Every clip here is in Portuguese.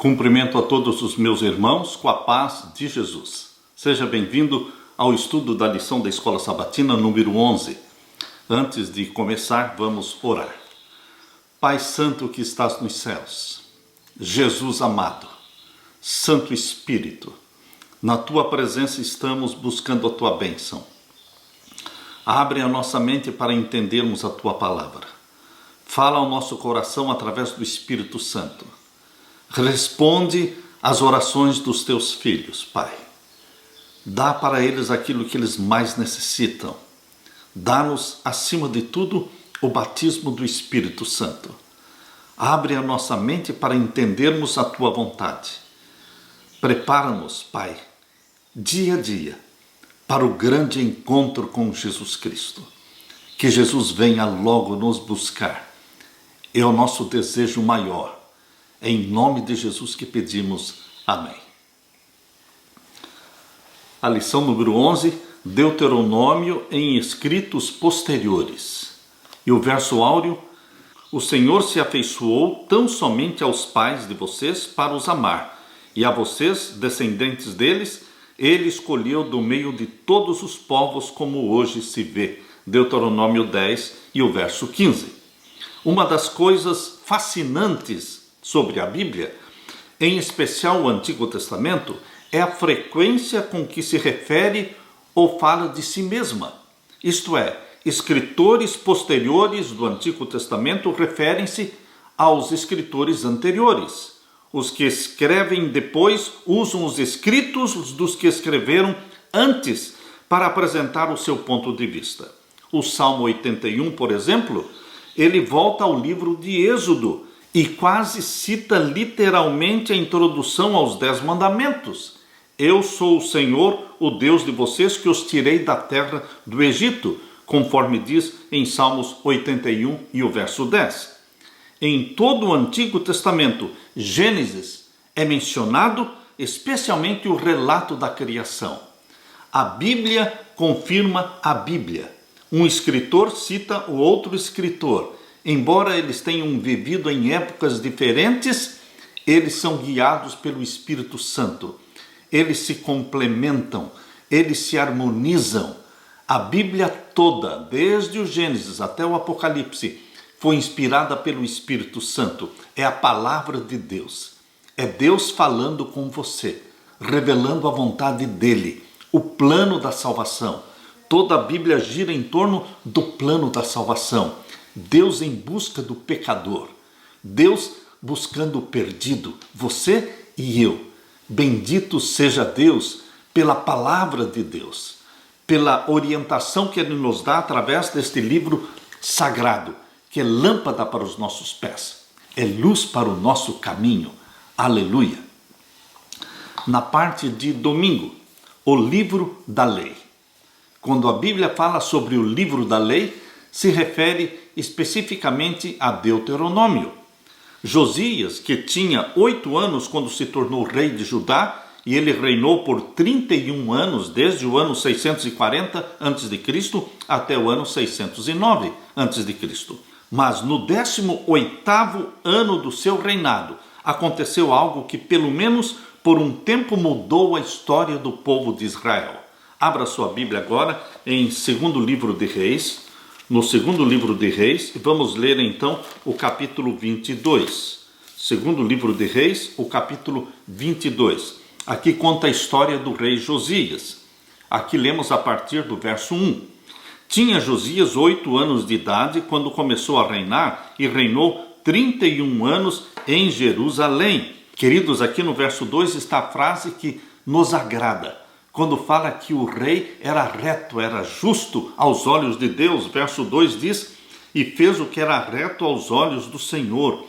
Cumprimento a todos os meus irmãos com a paz de Jesus. Seja bem-vindo ao estudo da lição da Escola Sabatina número 11. Antes de começar, vamos orar. Pai Santo que estás nos céus, Jesus amado, Santo Espírito, na Tua presença estamos buscando a Tua bênção. Abre a nossa mente para entendermos a Tua palavra. Fala ao nosso coração através do Espírito Santo. Responde às orações dos Teus filhos, Pai. Dá para eles aquilo que eles mais necessitam. Dá-nos, acima de tudo, o batismo do Espírito Santo. Abre a nossa mente para entendermos a Tua vontade. Prepara-nos, Pai, dia a dia, para o grande encontro com Jesus Cristo. Que Jesus venha logo nos buscar. É o nosso desejo maior. É em nome de Jesus que pedimos. Amém. A lição número 11, Deuteronômio em escritos posteriores. E o verso áureo: o Senhor se afeiçoou tão somente aos pais de vocês para os amar, e a vocês, descendentes deles, ele escolheu do meio de todos os povos, como hoje se vê. Deuteronômio 10 e o verso 15. Uma das coisas fascinantes sobre a Bíblia, em especial o Antigo Testamento, é a frequência com que se refere ou fala de si mesma. Isto é, escritores posteriores do Antigo Testamento referem-se aos escritores anteriores. Os que escrevem depois usam os escritos dos que escreveram antes para apresentar o seu ponto de vista. O Salmo 81, por exemplo, ele volta ao livro de Êxodo e quase cita literalmente a introdução aos 10 mandamentos. Eu sou o Senhor, o Deus de vocês, que os tirei da terra do Egito, conforme diz em Salmos 81 e o verso 10. Em todo o Antigo Testamento, Gênesis é mencionado, especialmente o relato da criação. A Bíblia confirma a Bíblia. Um escritor cita o outro escritor. Embora eles tenham vivido em épocas diferentes, eles são guiados pelo Espírito Santo. Eles se complementam, eles se harmonizam. A Bíblia toda, desde o Gênesis até o Apocalipse, foi inspirada pelo Espírito Santo. É a palavra de Deus. É Deus falando com você, revelando a vontade dele, o plano da salvação. Toda a Bíblia gira em torno do plano da salvação. Deus em busca do pecador. Deus buscando o perdido. Você e eu. Bendito seja Deus pela palavra de Deus, pela orientação que Ele nos dá através deste livro sagrado, que é lâmpada para os nossos pés, é luz para o nosso caminho. Aleluia! Na parte de domingo, o livro da lei. Quando a Bíblia fala sobre o livro da lei, se refere especificamente a Deuteronômio. Josias, que tinha 8 anos quando se tornou rei de Judá, e ele reinou por 31 anos, desde o ano 640 a.C. até o ano 609 a.C. Mas no 18º ano do seu reinado, aconteceu algo que pelo menos por um tempo mudou a história do povo de Israel. Abra sua Bíblia agora em 2º livro de Reis, no 2º livro de Reis, e vamos ler então o capítulo 22. 2º livro de Reis, o capítulo 22. Aqui conta a história do rei Josias. Aqui lemos a partir do verso 1. Tinha Josias 8 anos de idade quando começou a reinar e reinou 31 anos em Jerusalém. Queridos, aqui no verso 2 está a frase que nos agrada. Quando fala que o rei era reto, era justo aos olhos de Deus. Verso 2 diz: e fez o que era reto aos olhos do Senhor,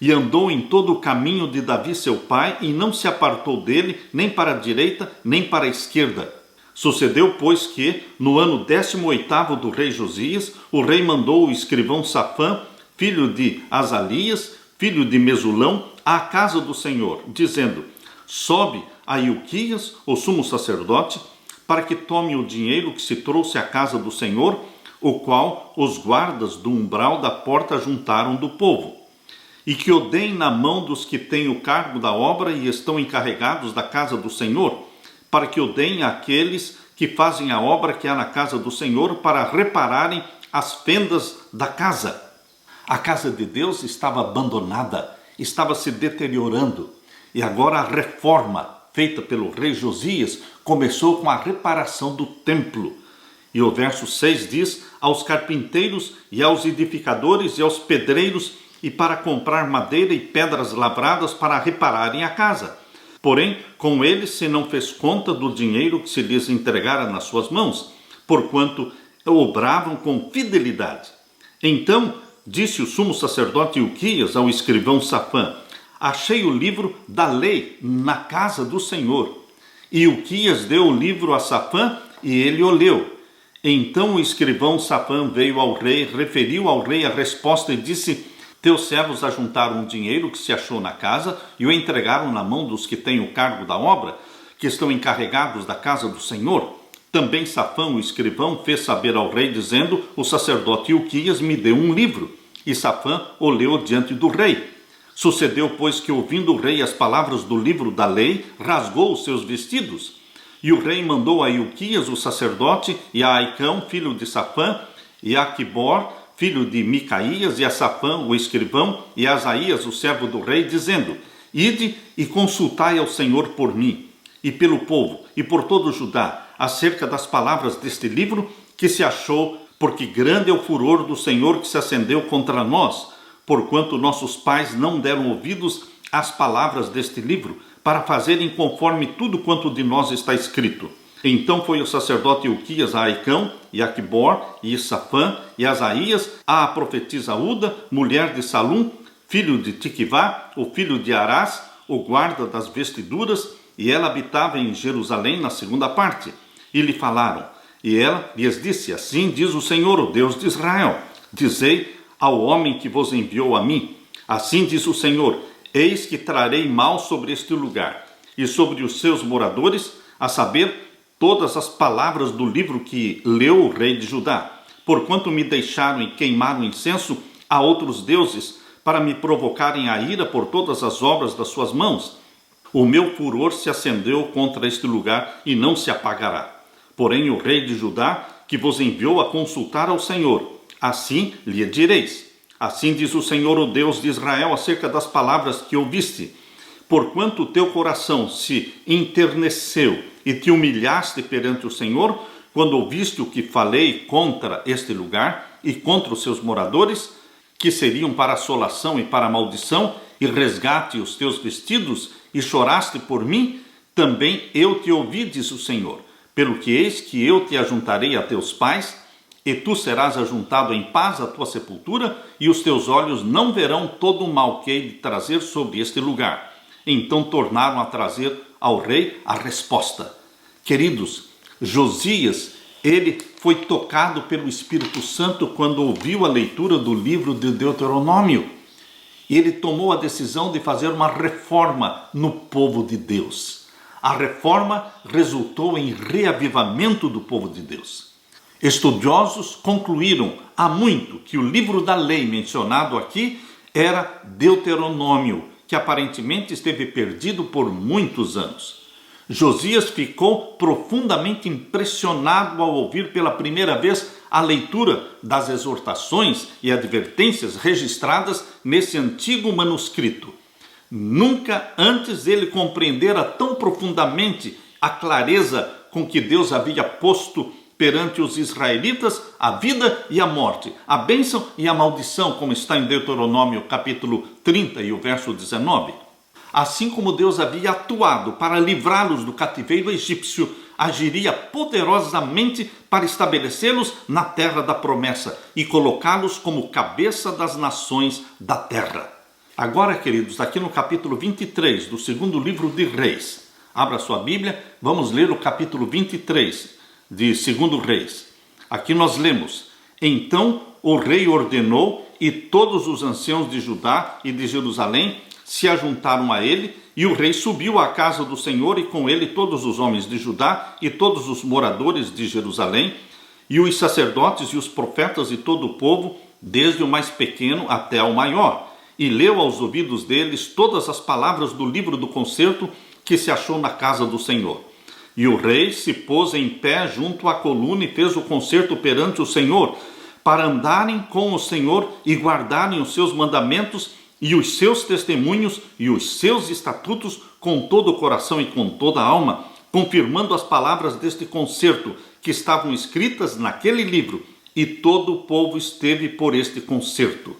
e andou em todo o caminho de Davi seu pai, e não se apartou dele, nem para a direita, nem para a esquerda. Sucedeu, pois, que, no ano 18º do rei Josias, o rei mandou o escrivão Safã, filho de Azalias, filho de Mesulão, à casa do Senhor, dizendo: sobe a Ilquias, o sumo sacerdote, para que tome o dinheiro que se trouxe à casa do Senhor, o qual os guardas do umbral da porta juntaram do povo. e que o deem na mão dos que têm o cargo da obra e estão encarregados da casa do Senhor, para que o deem àqueles que fazem a obra que há na casa do Senhor, para repararem as fendas da casa. A casa de Deus estava abandonada, estava se deteriorando, e agora a reforma feita pelo rei Josias começou com a reparação do templo. E o verso 6 diz: aos carpinteiros e aos edificadores e aos pedreiros, e para comprar madeira e pedras lavradas para repararem a casa. Porém, com eles se não fez conta do dinheiro que se lhes entregara nas suas mãos, porquanto obravam com fidelidade. Então disse o sumo sacerdote Ilquias ao escrivão Safã: achei o livro da lei na casa do Senhor. E Ilquias deu o livro a Safã, e ele o leu. Então o escrivão Safã veio ao rei, referiu ao rei a resposta e disse: teus servos ajuntaram o dinheiro que se achou na casa e o entregaram na mão dos que têm o cargo da obra, que estão encarregados da casa do Senhor. Também Safã, o escrivão, fez saber ao rei, dizendo: o sacerdote Ilquias me deu um livro. E Safã o leu diante do rei. Sucedeu, pois, que, ouvindo o rei as palavras do livro da lei, rasgou os seus vestidos. E o rei mandou a Ilquias, o sacerdote, e a Aicão, filho de Safã, e a Aquibor, filho de Micaías, e a Safã, o escrivão, e a Asaías, o servo do rei, dizendo: ide e consultai ao Senhor por mim, e pelo povo, e por todo Judá, acerca das palavras deste livro que se achou, porque grande é o furor do Senhor que se acendeu contra nós, porquanto nossos pais não deram ouvidos às palavras deste livro, para fazerem conforme tudo quanto de nós está escrito. Então foi o sacerdote Ilquias a Aicão, e a Aquibor, e Safã, e Asaías, a profetisa Uda, mulher de Salum, filho de Tiquivá, o filho de Arás, o guarda das vestiduras, e ela habitava em Jerusalém na segunda parte. E lhe falaram, e ela lhes disse: assim diz o Senhor, o Deus de Israel, dizei ao homem que vos enviou a mim: assim diz o Senhor, eis que trarei mal sobre este lugar, e sobre os seus moradores, a saber, todas as palavras do livro que leu o rei de Judá, porquanto me deixaram e queimaram incenso a outros deuses, para me provocarem a ira por todas as obras das suas mãos. O meu furor se acendeu contra este lugar e não se apagará. Porém o rei de Judá, que vos enviou a consultar ao Senhor, assim lhe direis: assim diz o Senhor, o Deus de Israel, acerca das palavras que ouviste. Porquanto o teu coração se enterneceu e te humilhaste perante o Senhor, quando ouviste o que falei contra este lugar e contra os seus moradores, que seriam para assolação e para maldição, e resgate os teus vestidos, e choraste por mim, também eu te ouvi, diz o Senhor, pelo que eis que eu te ajuntarei a teus pais, e tu serás ajuntado em paz à tua sepultura, e os teus olhos não verão todo o mal que hei de trazer sobre este lugar. Então tornaram a trazer ao rei a resposta. Queridos, Josias, ele foi tocado pelo Espírito Santo quando ouviu a leitura do livro de Deuteronômio. E ele tomou a decisão de fazer uma reforma no povo de Deus. A reforma resultou em reavivamento do povo de Deus. Estudiosos concluíram há muito que o livro da lei mencionado aqui era Deuteronômio, que aparentemente esteve perdido por muitos anos. Josias ficou profundamente impressionado ao ouvir pela primeira vez a leitura das exortações e advertências registradas nesse antigo manuscrito. Nunca antes ele compreendera tão profundamente a clareza com que Deus havia posto perante os israelitas a vida e a morte, a bênção e a maldição, como está em Deuteronômio capítulo 30 e o verso 19. Assim como Deus havia atuado para livrá-los do cativeiro egípcio, agiria poderosamente para estabelecê-los na terra da promessa e colocá-los como cabeça das nações da terra. Agora, queridos, aqui no capítulo 23 do segundo livro de Reis, abra sua Bíblia, vamos ler o capítulo 23 de 2 Reis. Aqui nós lemos: então o rei ordenou, e todos os anciãos de Judá e de Jerusalém se ajuntaram a ele, e o rei subiu à casa do Senhor, e com ele todos os homens de Judá e todos os moradores de Jerusalém, e os sacerdotes e os profetas e todo o povo, desde o mais pequeno até ao maior. e leu aos ouvidos deles todas as palavras do livro do concerto que se achou na casa do Senhor. E o rei se pôs em pé junto à coluna e fez o concerto perante o Senhor, para andarem com o Senhor e guardarem os seus mandamentos e os seus testemunhos e os seus estatutos com todo o coração e com toda a alma, confirmando as palavras deste concerto que estavam escritas naquele livro, e todo o povo esteve por este concerto.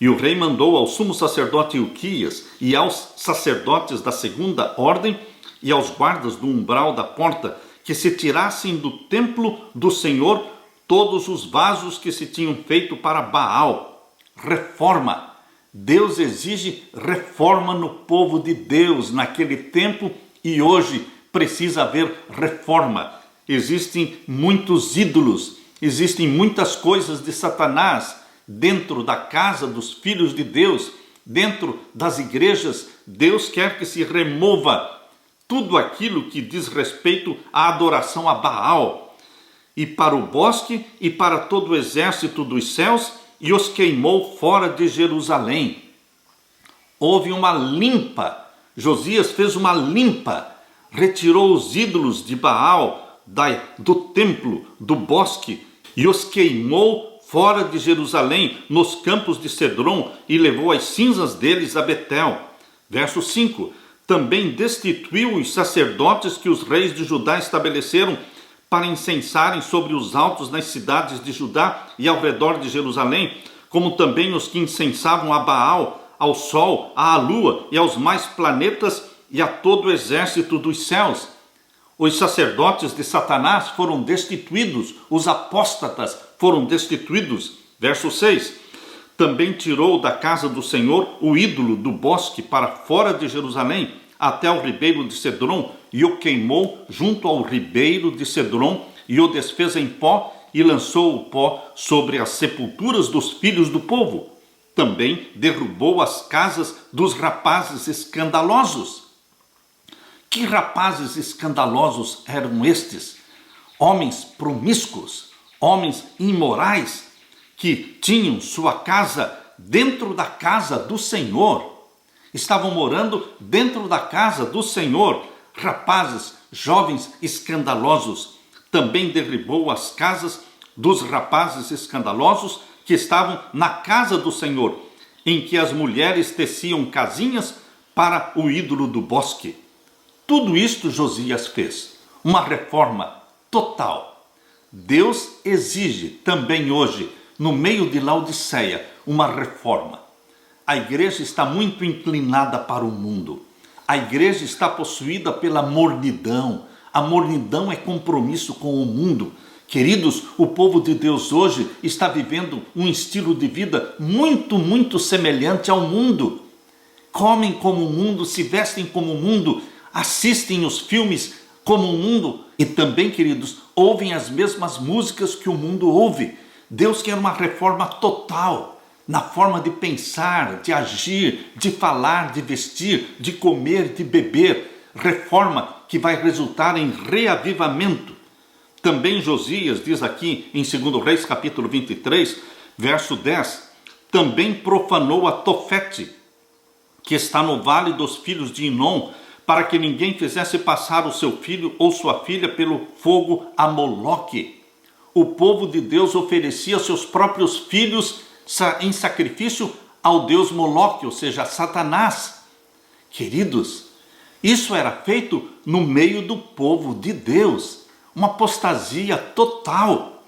E o rei mandou ao sumo sacerdote Ilquias e aos sacerdotes da segunda ordem e aos guardas do umbral da porta que se tirassem do templo do Senhor todos os vasos que se tinham feito para Baal. Reforma. Deus exige reforma no povo de Deus naquele tempo e hoje precisa haver reforma. Existem muitos ídolos, existem muitas coisas de Satanás dentro da casa dos filhos de Deus, dentro das igrejas. Deus quer que se remova tudo aquilo que diz respeito à adoração a Baal, e para o bosque e para todo o exército dos céus, e os queimou fora de Jerusalém. Houve uma limpa. Josias fez uma limpa, retirou os ídolos de Baal do templo, do bosque, e os queimou fora de Jerusalém, nos campos de Cedron, e levou as cinzas deles a Betel. Verso 5. Também destituiu os sacerdotes que os reis de Judá estabeleceram para incensarem sobre os altos nas cidades de Judá e ao redor de Jerusalém, como também os que incensavam a Baal, ao sol, à lua e aos mais planetas e a todo o exército dos céus. Os sacerdotes de Satanás foram destituídos, os apóstatas foram destituídos. Verso 6. Também tirou da casa do Senhor o ídolo do bosque para fora de Jerusalém, até o ribeiro de Cedron, e o queimou junto ao ribeiro de Cedron, e o desfez em pó, e lançou o pó sobre as sepulturas dos filhos do povo. Também derrubou as casas dos rapazes escandalosos. Que rapazes escandalosos eram estes? Homens promíscuos, homens imorais, que tinham sua casa dentro da casa do Senhor. Estavam morando dentro da casa do Senhor, rapazes, jovens escandalosos. Também derribou as casas dos rapazes escandalosos que estavam na casa do Senhor, em que as mulheres teciam casinhas para o ídolo do bosque. Tudo isto Josias fez, uma reforma total. Deus exige também hoje, no meio de Laodiceia, uma reforma. A igreja está muito inclinada para o mundo. A igreja está possuída pela mornidão. A mornidão é compromisso com o mundo. Queridos, o povo de Deus hoje está vivendo um estilo de vida muito semelhante ao mundo. Comem como o mundo, se vestem como o mundo, assistem os filmes como o mundo e também, queridos, ouvem as mesmas músicas que o mundo ouve. Deus quer uma reforma total na forma de pensar, de agir, de falar, de vestir, de comer, de beber. Reforma que vai resultar em reavivamento. Também Josias diz aqui em 2 Reis capítulo 23, verso 10, também profanou a Tofete, que está no vale dos filhos de Inom, para que ninguém fizesse passar o seu filho ou sua filha pelo fogo a Moloque. O povo de Deus oferecia seus próprios filhos em sacrifício ao deus Moloque, ou seja, a Satanás. Queridos, isso era feito no meio do povo de Deus, uma apostasia total.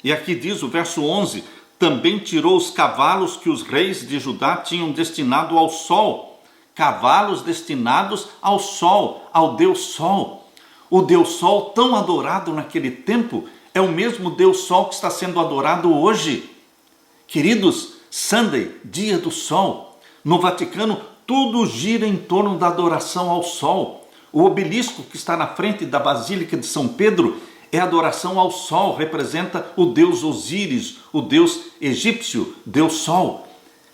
E aqui diz o verso 11, também tirou os cavalos que os reis de Judá tinham destinado ao sol, cavalos destinados ao sol, ao Deus Sol. O Deus Sol, tão adorado naquele tempo, é o mesmo Deus Sol que está sendo adorado hoje. Queridos, Sunday, dia do sol, no Vaticano tudo gira em torno da adoração ao sol. O obelisco que está na frente da Basílica de São Pedro é adoração ao sol, representa o deus Osíris, o deus egípcio, Deus Sol.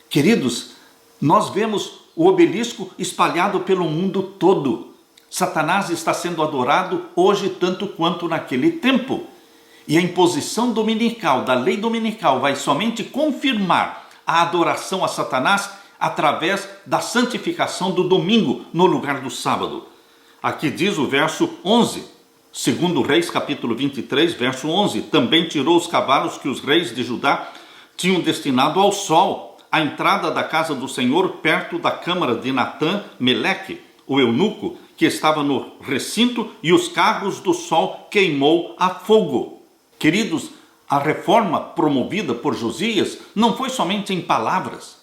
Queridos, nós vemos o obelisco espalhado pelo mundo todo. Satanás está sendo adorado hoje tanto quanto naquele tempo. E a imposição dominical, da lei dominical, vai somente confirmar a adoração a Satanás através da santificação do domingo no lugar do sábado. Aqui diz o verso 11, segundo Reis capítulo 23, verso 11, também tirou os cavalos que os reis de Judá tinham destinado ao sol, à entrada da casa do Senhor, perto da câmara de Natã, Meleque, o eunuco, que estava no recinto, e os carros do sol queimou a fogo. Queridos, a reforma promovida por Josias não foi somente em palavras,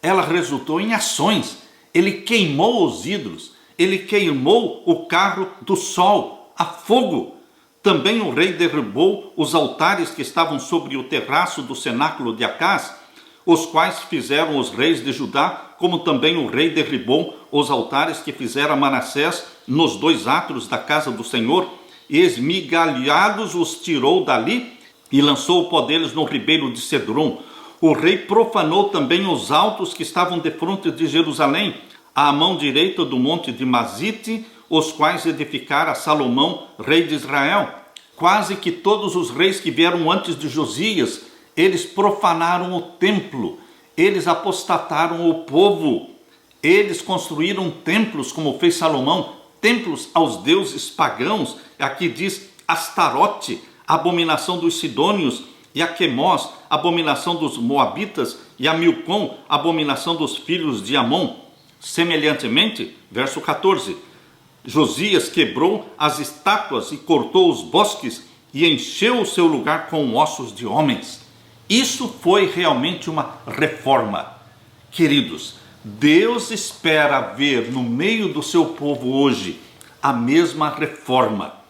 ela resultou em ações. Ele queimou os ídolos, ele queimou o carro do sol a fogo. Também o rei derrubou os altares que estavam sobre o terraço do cenáculo de Acás, os quais fizeram os reis de Judá, como também o rei derribou os altares que fizera Manassés nos 2 átrios da casa do Senhor, e esmigalhados os tirou dali e lançou o pó deles no ribeiro de Cedron. O rei profanou também os altos que estavam defronte de Jerusalém, à mão direita do monte de Mazite, os quais edificara Salomão, rei de Israel. Quase que todos os reis que vieram antes de Josias, eles profanaram o templo, eles apostataram o povo, eles construíram templos, como fez Salomão, templos aos deuses pagãos. Aqui diz Astarote, abominação dos sidônios, e a Quemós, abominação dos moabitas, e a Milcom, abominação dos filhos de Amon. Semelhantemente, verso 14, Josias quebrou as estátuas e cortou os bosques e encheu o seu lugar com ossos de homens. Isso foi realmente uma reforma. Queridos, Deus espera ver no meio do seu povo hoje a mesma reforma.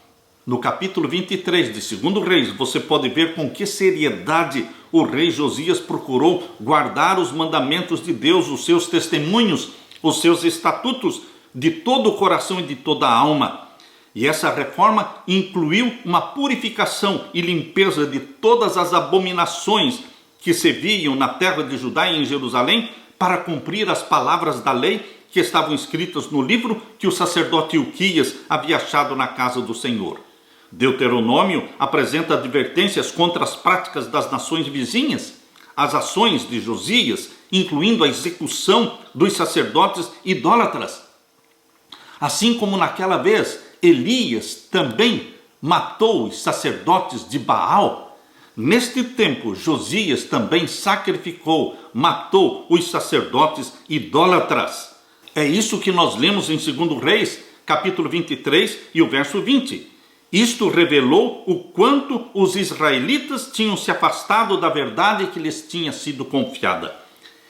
No capítulo 23 de 2 Reis, você pode ver com que seriedade o rei Josias procurou guardar os mandamentos de Deus, os seus testemunhos, os seus estatutos, de todo o coração e de toda a alma. E essa reforma incluiu uma purificação e limpeza de todas as abominações que se viam na terra de Judá e em Jerusalém, para cumprir as palavras da lei que estavam escritas no livro que o sacerdote Ilquias havia achado na casa do Senhor. Deuteronômio apresenta advertências contra as práticas das nações vizinhas, as ações de Josias, incluindo a execução dos sacerdotes idólatras. Assim como naquela vez, Elias também matou os sacerdotes de Baal. Neste tempo, Josias também sacrificou, matou os sacerdotes idólatras. É isso que nós lemos em 2 Reis, capítulo 23 e o verso 20. Isto revelou o quanto os israelitas tinham se afastado da verdade que lhes tinha sido confiada.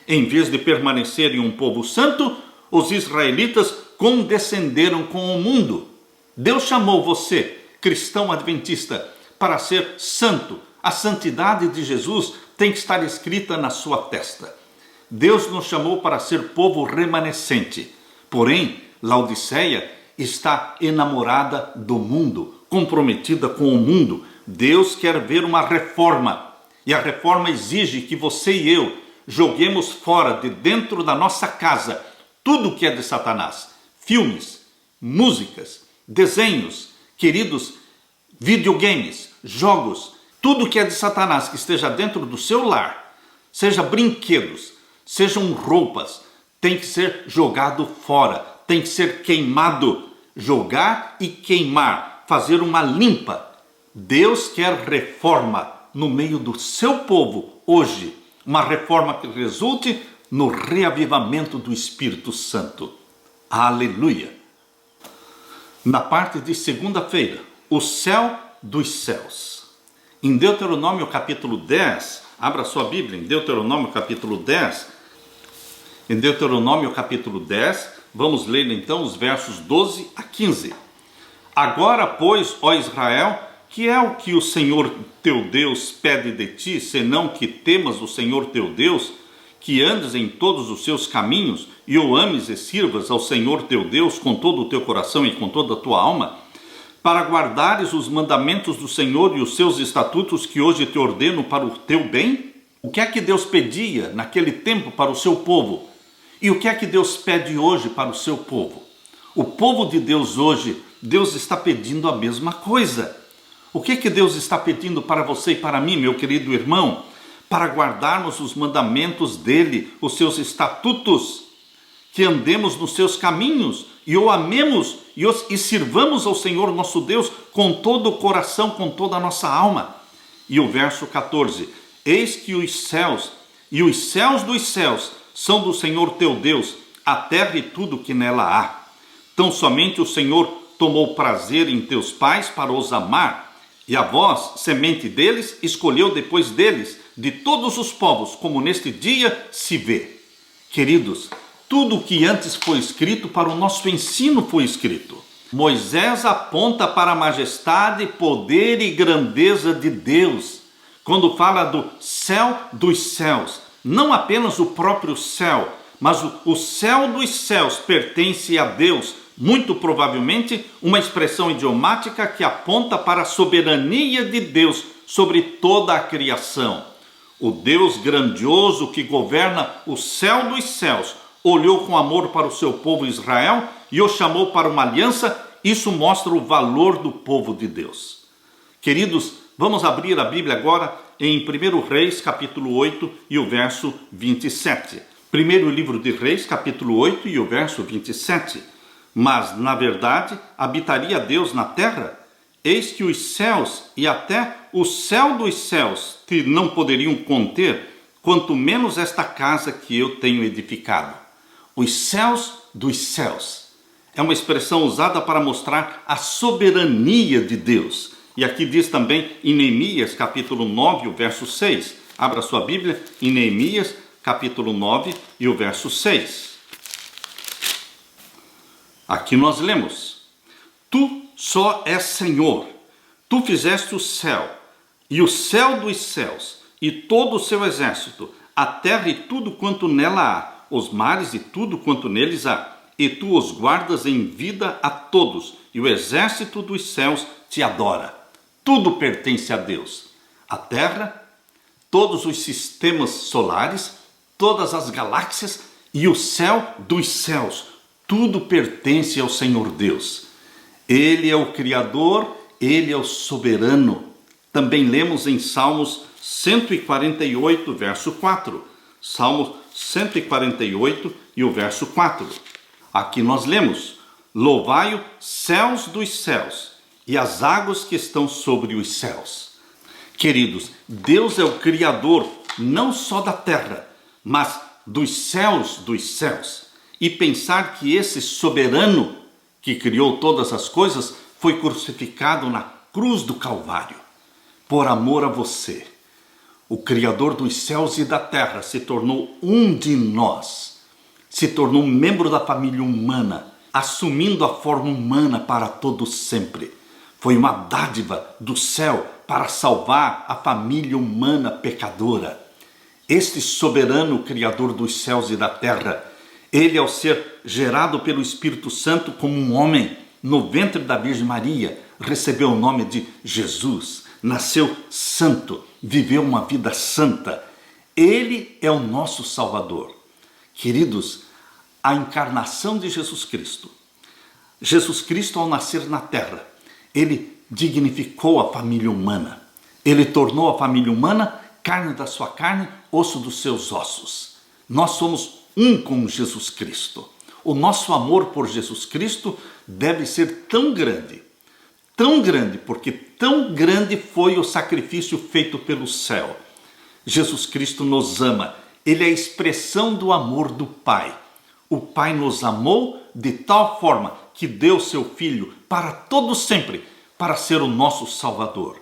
Em vez de permanecerem um povo santo, os israelitas condescenderam com o mundo. Deus chamou você, cristão adventista, para ser santo. A santidade de Jesus tem que estar escrita na sua testa. Deus nos chamou para ser povo remanescente. Porém, Laodiceia está enamorada do mundo, comprometida com o mundo. Deus quer ver uma reforma. E a reforma exige que você e eu joguemos fora de dentro da nossa casa tudo que é de Satanás. Filmes, músicas, desenhos, queridos, videogames, jogos, tudo que é de Satanás que esteja dentro do seu lar, seja brinquedos, sejam roupas, tem que ser jogado fora, tem que ser queimado. Jogar e queimar, fazer uma limpa. Deus quer reforma no meio do seu povo hoje, uma reforma que resulte no reavivamento do Espírito Santo. Aleluia! Na parte de segunda-feira, o céu dos céus. Em Deuteronômio capítulo 10, abra sua Bíblia, em Deuteronômio capítulo 10. Em Deuteronômio capítulo 10, vamos ler então os versos 12 a 15. Agora, pois, ó Israel, que é o que o Senhor teu Deus pede de ti, senão que temas o Senhor teu Deus, que andes em todos os seus caminhos, e o ames e sirvas ao Senhor teu Deus com todo o teu coração e com toda a tua alma, para guardares os mandamentos do Senhor e os seus estatutos que hoje te ordeno para o teu bem? O que é que Deus pedia naquele tempo para o seu povo? E o que é que Deus pede hoje para o seu povo? O povo de Deus hoje, Deus está pedindo a mesma coisa. O que é que Deus está pedindo para você e para mim, meu querido irmão? para guardarmos os mandamentos dele, os seus estatutos, que andemos nos seus caminhos e o amemos e sirvamos ao Senhor nosso Deus com todo o coração, com toda a nossa alma. E o verso 14: eis que os céus e os céus dos céus são do Senhor teu Deus, a terra e tudo que nela há. Tão somente o Senhor tomou prazer em teus pais para os amar, e a vós, semente deles, escolheu depois deles, de todos os povos, como neste dia se vê. Queridos, tudo o que antes foi escrito para o nosso ensino foi escrito. Moisés aponta para a majestade, poder e grandeza de Deus, quando fala do céu dos céus. Não apenas o próprio céu, mas o céu dos céus pertence a Deus, muito provavelmente uma expressão idiomática que aponta para a soberania de Deus sobre toda a criação. O Deus grandioso que governa o céu dos céus olhou com amor para o seu povo Israel e o chamou para uma aliança. Isso mostra o valor do povo de Deus. Queridos, vamos abrir a Bíblia agora em 1 Reis, capítulo 8 e o verso 27. Primeiro livro de Reis, capítulo 8 e o verso 27. Mas, na verdade, habitaria Deus na terra? Eis que os céus e até o céu dos céus te não poderiam conter, quanto menos esta casa que eu tenho edificado. Os céus dos céus é uma expressão usada para mostrar a soberania de Deus. E aqui diz também em Neemias, capítulo 9, o verso 6. Abra sua Bíblia em Neemias, capítulo 9 e o verso 6. Aqui nós lemos: tu só és Senhor, tu fizeste o céu, e o céu dos céus, e todo o seu exército, a terra e tudo quanto nela há, os mares e tudo quanto neles há, e tu os guardas em vida a todos, e o exército dos céus te adora. Tudo pertence a Deus. A terra, todos os sistemas solares, todas as galáxias e o céu dos céus, tudo pertence ao Senhor Deus. Ele é o Criador, Ele é o soberano. Também lemos em Salmos 148, verso 4. Salmos 148 e o verso 4. Aqui nós lemos: louvai-o, céus dos céus, e as águas que estão sobre os céus. Queridos, Deus é o Criador não só da terra, mas dos céus dos céus. E pensar que esse soberano que criou todas as coisas foi crucificado na cruz do Calvário, por amor a você. O Criador dos céus e da terra se tornou um de nós, se tornou um membro da família humana, assumindo a forma humana para todo sempre. Foi uma dádiva do céu para salvar a família humana pecadora. Este soberano Criador dos céus e da terra, ele, ao ser gerado pelo Espírito Santo como um homem no ventre da Virgem Maria, recebeu o nome de Jesus, nasceu santo, viveu uma vida santa. Ele é o nosso Salvador. Queridos, a encarnação de Jesus Cristo, ao nascer na terra, ele dignificou a família humana. Ele tornou a família humana carne da sua carne, osso dos seus ossos. Nós somos um com Jesus Cristo. O nosso amor por Jesus Cristo deve ser tão grande, porque tão grande foi o sacrifício feito pelo céu. Jesus Cristo nos ama, ele é a expressão do amor do Pai. O Pai nos amou de tal forma que deu seu Filho para todo sempre, para ser o nosso Salvador.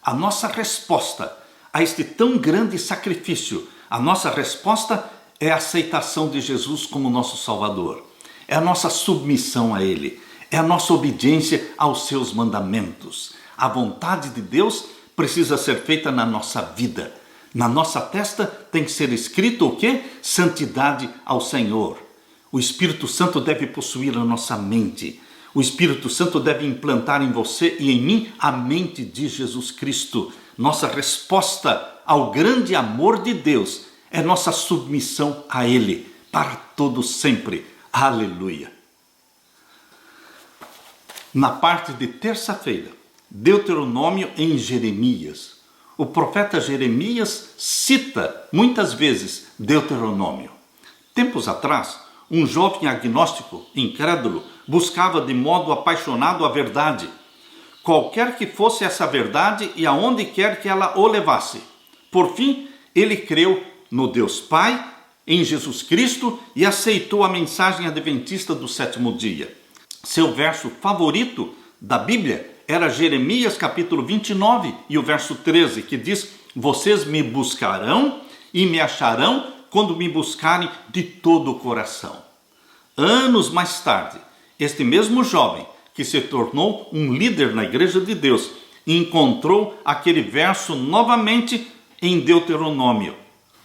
A nossa resposta a este tão grande sacrifício, a nossa resposta é a aceitação de Jesus como nosso Salvador. É a nossa submissão a Ele. É a nossa obediência aos seus mandamentos. A vontade de Deus precisa ser feita na nossa vida. Na nossa testa tem que ser escrito o quê? Santidade ao Senhor. O Espírito Santo deve possuir a nossa mente. O Espírito Santo deve implantar em você e em mim a mente de Jesus Cristo. Nossa resposta ao grande amor de Deus é nossa submissão a Ele para todo sempre. Aleluia! Na parte de terça-feira, Deuteronômio em Jeremias, o profeta Jeremias cita muitas vezes Deuteronômio. Tempos atrás, um jovem agnóstico, incrédulo, buscava de modo apaixonado a verdade, qualquer que fosse essa verdade e aonde quer que ela o levasse. Por fim, ele creu no Deus Pai, em Jesus Cristo, e aceitou a mensagem adventista do sétimo dia. Seu verso favorito da Bíblia era Jeremias capítulo 29 e o verso 13, que diz: vocês me buscarão e me acharão quando me buscarem de todo o coração. Anos mais tarde, este mesmo jovem, que se tornou um líder na Igreja de Deus, encontrou aquele verso novamente em Deuteronômio.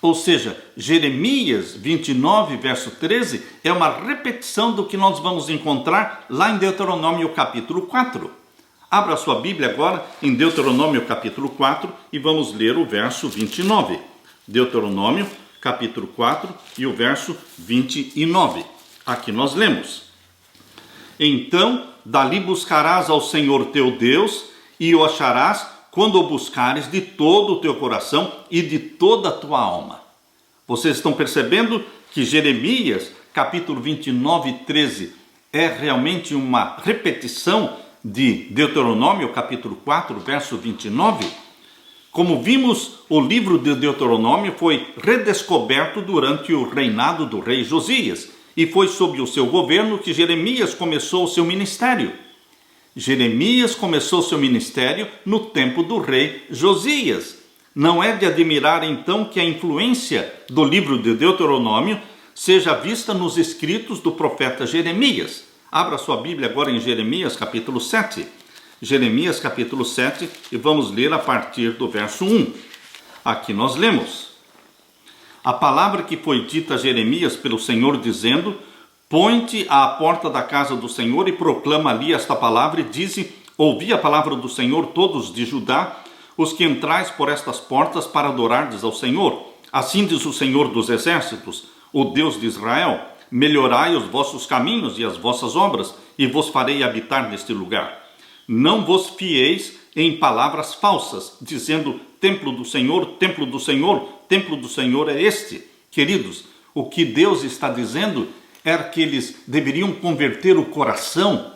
Ou seja, Jeremias 29, verso 13, é uma repetição do que nós vamos encontrar lá em Deuteronômio capítulo 4. Abra sua Bíblia agora em Deuteronômio capítulo 4 e vamos ler o verso 29. Deuteronômio capítulo 4 e o verso 29. Aqui nós lemos: então dali buscarás ao Senhor teu Deus e o acharás quando o buscares de todo o teu coração e de toda a tua alma. Vocês estão percebendo que Jeremias, capítulo 29, 13, é realmente uma repetição de Deuteronômio, capítulo 4, verso 29? Como vimos, o livro de Deuteronômio foi redescoberto durante o reinado do rei Josias, e foi sob o seu governo que Jeremias começou o seu ministério. Jeremias começou seu ministério no tempo do rei Josias. Não é de admirar então que a influência do livro de Deuteronômio seja vista nos escritos do profeta Jeremias. Abra sua Bíblia agora em Jeremias capítulo 7. Jeremias capítulo 7 e vamos ler a partir do verso 1. Aqui nós lemos: a palavra que foi dita a Jeremias pelo Senhor dizendo: põe-te à porta da casa do Senhor e proclama ali esta palavra e dize: ouvi a palavra do Senhor todos de Judá, os que entrais por estas portas para adorardes ao Senhor. Assim diz o Senhor dos exércitos, o Deus de Israel: melhorai os vossos caminhos e as vossas obras, e vos farei habitar neste lugar. Não vos fieis em palavras falsas, dizendo: templo do Senhor, templo do Senhor, templo do Senhor é este. Queridos, o que Deus está dizendo era que eles deveriam converter o coração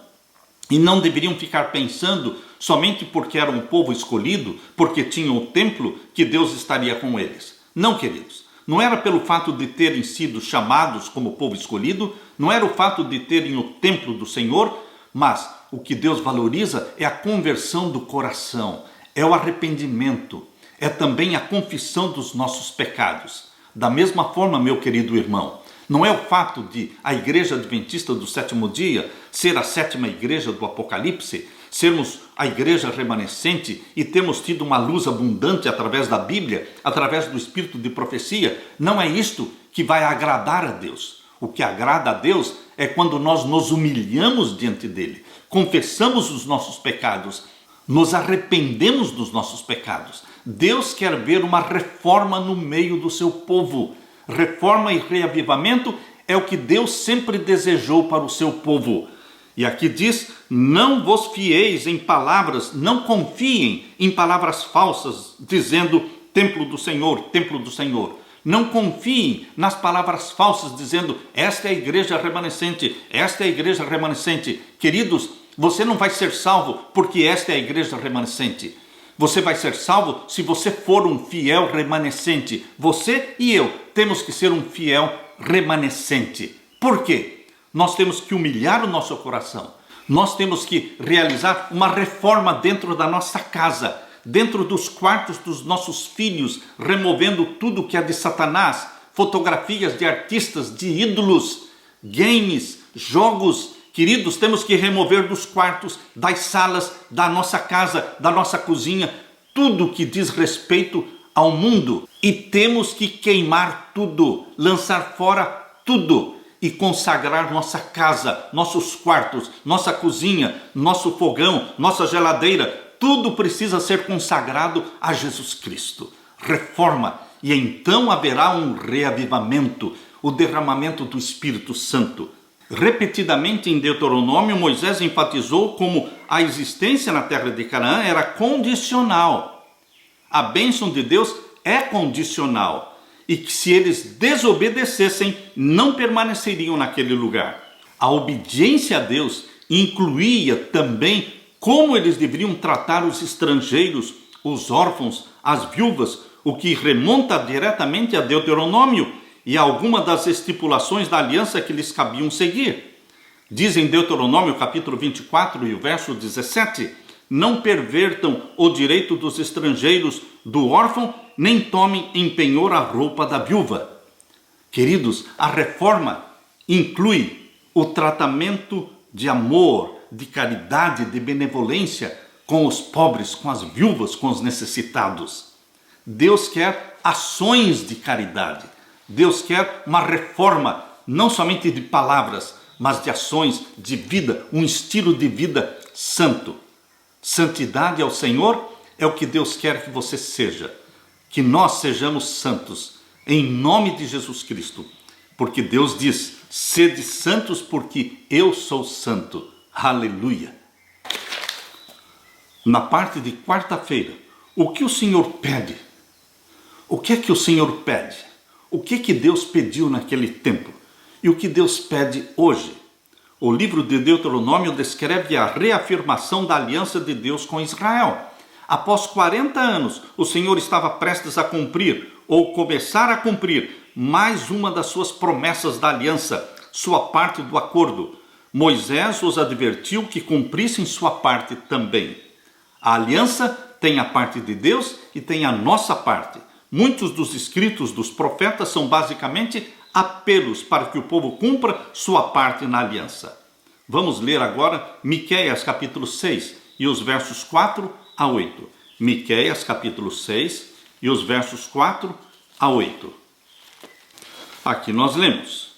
e não deveriam ficar pensando somente porque era um povo escolhido, porque tinham o templo, que Deus estaria com eles. Não, queridos, não era pelo fato de terem sido chamados como povo escolhido, não era o fato de terem o templo do Senhor, mas o que Deus valoriza é a conversão do coração, é o arrependimento, é também a confissão dos nossos pecados. Da mesma forma, meu querido irmão, não é o fato de a Igreja Adventista do Sétimo Dia ser a sétima igreja do Apocalipse, sermos a igreja remanescente e termos tido uma luz abundante através da Bíblia, através do espírito de profecia. Não é isto que vai agradar a Deus. O que agrada a Deus é quando nós nos humilhamos diante dele, confessamos os nossos pecados, nos arrependemos dos nossos pecados. Deus quer ver uma reforma no meio do seu povo. Reforma e reavivamento é o que Deus sempre desejou para o seu povo. E aqui diz: não vos fieis em palavras, não confiem em palavras falsas, dizendo templo do Senhor, templo do Senhor. Não confiem nas palavras falsas, dizendo esta é a igreja remanescente, esta é a igreja remanescente. Queridos, você não vai ser salvo porque esta é a igreja remanescente. Você vai ser salvo se você for um fiel remanescente. Você e eu temos que ser um fiel remanescente. Por quê? Nós temos que humilhar o nosso coração. Nós temos que realizar uma reforma dentro da nossa casa, dentro dos quartos dos nossos filhos, removendo tudo que é de Satanás, fotografias de artistas, de ídolos, games, jogos. Queridos, temos que remover dos quartos, das salas, da nossa casa, da nossa cozinha, tudo que diz respeito ao mundo. E temos que queimar tudo, lançar fora tudo e consagrar nossa casa, nossos quartos, nossa cozinha, nosso fogão, nossa geladeira. Tudo precisa ser consagrado a Jesus Cristo. Reforma, e então haverá um reavivamento, o derramamento do Espírito Santo. Repetidamente em Deuteronômio, Moisés enfatizou como a existência na terra de Canaã era condicional. A bênção de Deus é condicional e que se eles desobedecessem, não permaneceriam naquele lugar. A obediência a Deus incluía também como eles deveriam tratar os estrangeiros, os órfãos, as viúvas, o que remonta diretamente a Deuteronômio e a alguma das estipulações da aliança que lhes cabiam seguir. Diz em Deuteronômio capítulo 24 e o verso 17: não pervertam o direito dos estrangeiros, do órfão, nem tomem em penhor a roupa da viúva. Queridos, a reforma inclui o tratamento de amor, de caridade, de benevolência com os pobres, com as viúvas, com os necessitados. Deus quer ações de caridade. Deus quer uma reforma, não somente de palavras, mas de ações, de vida, um estilo de vida santo. Santidade ao Senhor é o que Deus quer que você seja. Que nós sejamos santos, em nome de Jesus Cristo. Porque Deus diz: sede santos porque eu sou santo. Aleluia. Na parte de quarta-feira, o que o Senhor pede? O que é que o Senhor pede? O que é que Deus pediu naquele tempo? E o que Deus pede hoje? O livro de Deuteronômio descreve a reafirmação da aliança de Deus com Israel. Após 40 anos, o Senhor estava prestes a cumprir, ou começar a cumprir, mais uma das suas promessas da aliança, sua parte do acordo. Moisés os advertiu que cumprissem sua parte também. A aliança tem a parte de Deus e tem a nossa parte. Muitos dos escritos dos profetas são basicamente apelos para que o povo cumpra sua parte na aliança. Vamos ler agora Miqueias capítulo 6 e os versos 4 a 8. Miqueias capítulo 6 e os versos 4 a 8. Aqui nós lemos: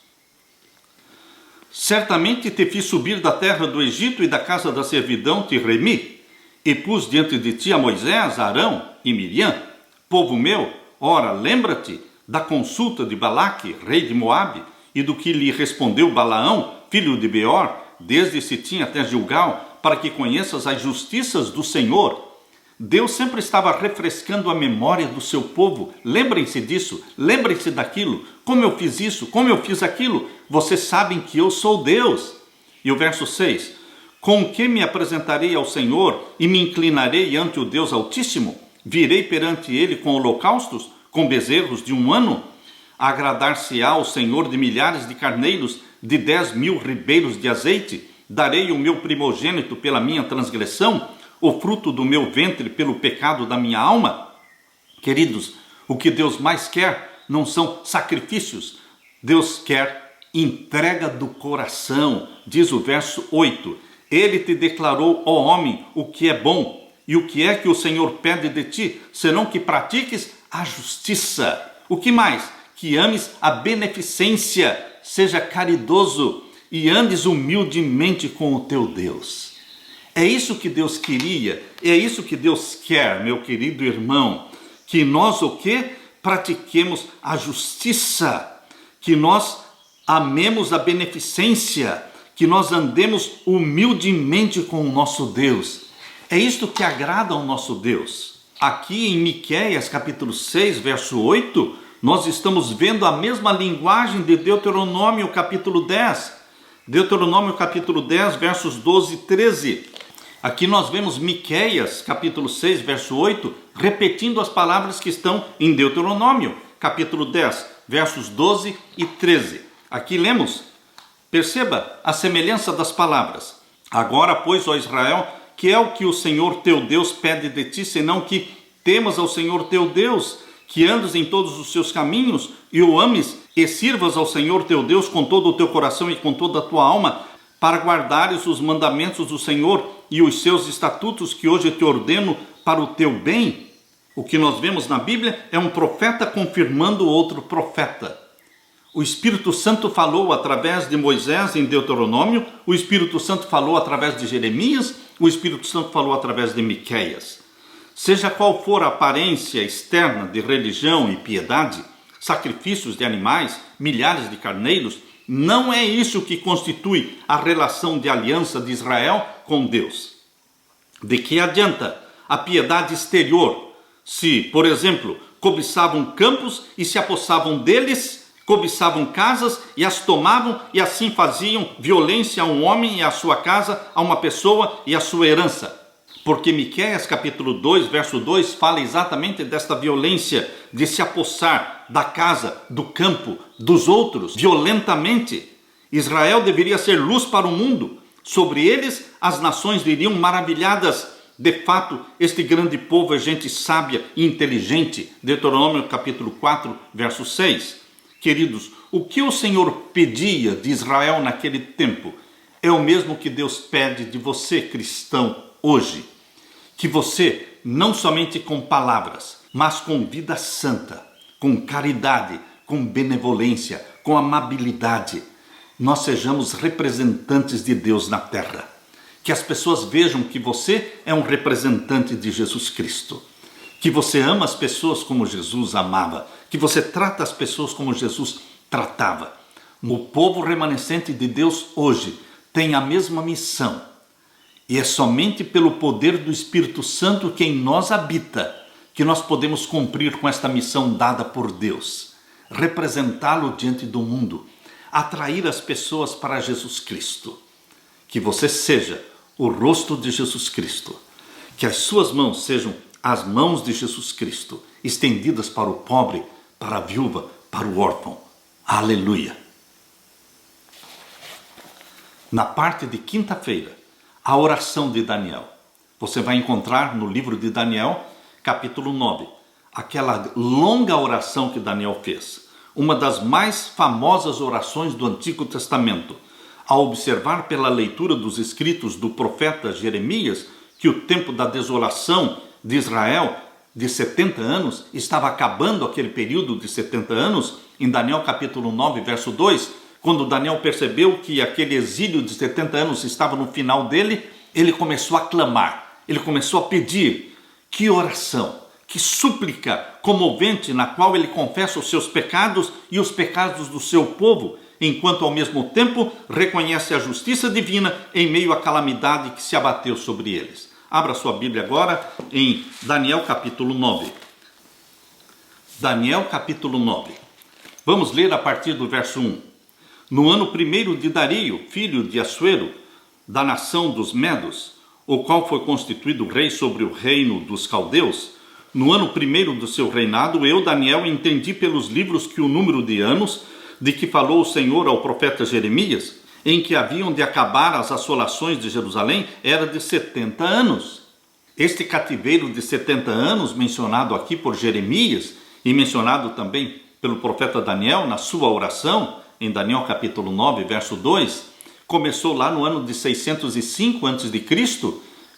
certamente te fiz subir da terra do Egito e da casa da servidão te remi, e pus diante de ti a Moisés, Arão e Miriam, povo meu. Ora, lembra-te da consulta de Balaque, rei de Moabe, e do que lhe respondeu Balaão, filho de Beor, desde Sitim até Gilgal, para que conheças as justiças do Senhor. Deus sempre estava refrescando a memória do seu povo. Lembrem-se disso, lembrem-se daquilo. Como eu fiz isso, como eu fiz aquilo. Vocês sabem que eu sou Deus. E o verso 6: com que me apresentarei ao Senhor e me inclinarei ante o Deus Altíssimo? Virei perante ele com holocaustos, com bezerros de 1 ano? Agradar-se-á ao Senhor de milhares de carneiros, de 10.000 ribeiros de azeite? Darei o meu primogênito pela minha transgressão, o fruto do meu ventre pelo pecado da minha alma? Queridos, o que Deus mais quer não são sacrifícios. Deus quer entrega do coração. Diz o verso 8: ele te declarou, ó homem, o que é bom. E o que é que o Senhor pede de ti, senão que pratiques a justiça? O que mais? Que ames a beneficência, seja caridoso e andes humildemente com o teu Deus. É isso que Deus queria, é isso que Deus quer, meu querido irmão. Que nós o quê? Pratiquemos a justiça, que nós amemos a beneficência, que nós andemos humildemente com o nosso Deus. É isto que agrada ao nosso Deus. Aqui em Miqueias capítulo 6, verso 8, nós estamos vendo a mesma linguagem de Deuteronômio capítulo 10. Deuteronômio capítulo 10, versos 12 e 13. Aqui nós vemos Miqueias capítulo 6, verso 8, repetindo as palavras que estão em Deuteronômio capítulo 10, versos 12 e 13. Aqui lemos, perceba a semelhança das palavras. Agora, pois, ó Israel, que é o que o Senhor teu Deus pede de ti, senão que temas ao Senhor teu Deus, que andes em todos os seus caminhos e o ames e sirvas ao Senhor teu Deus com todo o teu coração e com toda a tua alma, para guardares os mandamentos do Senhor e os seus estatutos que hoje te ordeno para o teu bem. O que nós vemos na Bíblia é um profeta confirmando outro profeta. O Espírito Santo falou através de Moisés em Deuteronômio, o Espírito Santo falou através de Jeremias, o Espírito Santo falou através de Miqueias. Seja qual for a aparência externa de religião e piedade, sacrifícios de animais, milhares de carneiros, não é isso que constitui a relação de aliança de Israel com Deus. De que adianta a piedade exterior se, por exemplo, cobiçavam campos e se apossavam deles, cobiçavam casas e as tomavam, e assim faziam violência a um homem e a sua casa, a uma pessoa e a sua herança. Porque Miqueias capítulo 2, verso 2, fala exatamente desta violência de se apossar da casa, do campo, dos outros, violentamente. Israel deveria ser luz para o mundo. Sobre eles as nações diriam maravilhadas: de fato, este grande povo é gente sábia e inteligente. Deuteronômio capítulo 4, verso 6. Queridos, o que o Senhor pedia de Israel naquele tempo é o mesmo que Deus pede de você, cristão, hoje. Que você, não somente com palavras, mas com vida santa, com caridade, com benevolência, com amabilidade, nós sejamos representantes de Deus na terra. Que as pessoas vejam que você é um representante de Jesus Cristo. Que você ama as pessoas como Jesus amava. Que você trata as pessoas como Jesus tratava. O povo remanescente de Deus hoje tem a mesma missão. E é somente pelo poder do Espírito Santo que em nós habita que nós podemos cumprir com esta missão dada por Deus. Representá-lo diante do mundo. Atrair as pessoas para Jesus Cristo. Que você seja o rosto de Jesus Cristo. Que as suas mãos sejam as mãos de Jesus Cristo, estendidas para o pobre, para a viúva, para o órfão. Aleluia! Na parte de quinta-feira, a oração de Daniel. Você vai encontrar no livro de Daniel, capítulo 9, aquela longa oração que Daniel fez. Uma das mais famosas orações do Antigo Testamento. Ao observar pela leitura dos escritos do profeta Jeremias que o tempo da desolação de Israel de 70 anos estava acabando, aquele período de 70 anos, em Daniel capítulo 9, verso 2, quando Daniel percebeu que aquele exílio de 70 anos estava no final dele, ele começou a clamar, ele começou a pedir. Que oração, que súplica comovente, na qual ele confessa os seus pecados e os pecados do seu povo, enquanto ao mesmo tempo reconhece a justiça divina em meio à calamidade que se abateu sobre eles. Abra sua Bíblia agora em Daniel capítulo 9. Daniel capítulo 9. Vamos ler a partir do verso 1. No ano primeiro de Dario, filho de Assuero, da nação dos Medos, o qual foi constituído rei sobre o reino dos caldeus, no ano primeiro do seu reinado, eu, Daniel, entendi pelos livros que o número de anos de que falou o Senhor ao profeta Jeremias, em que haviam de acabar as assolações de Jerusalém, era de 70 anos. Este cativeiro de 70 anos, mencionado aqui por Jeremias, e mencionado também pelo profeta Daniel na sua oração, em Daniel capítulo 9, verso 2, começou lá no ano de 605 a.C.,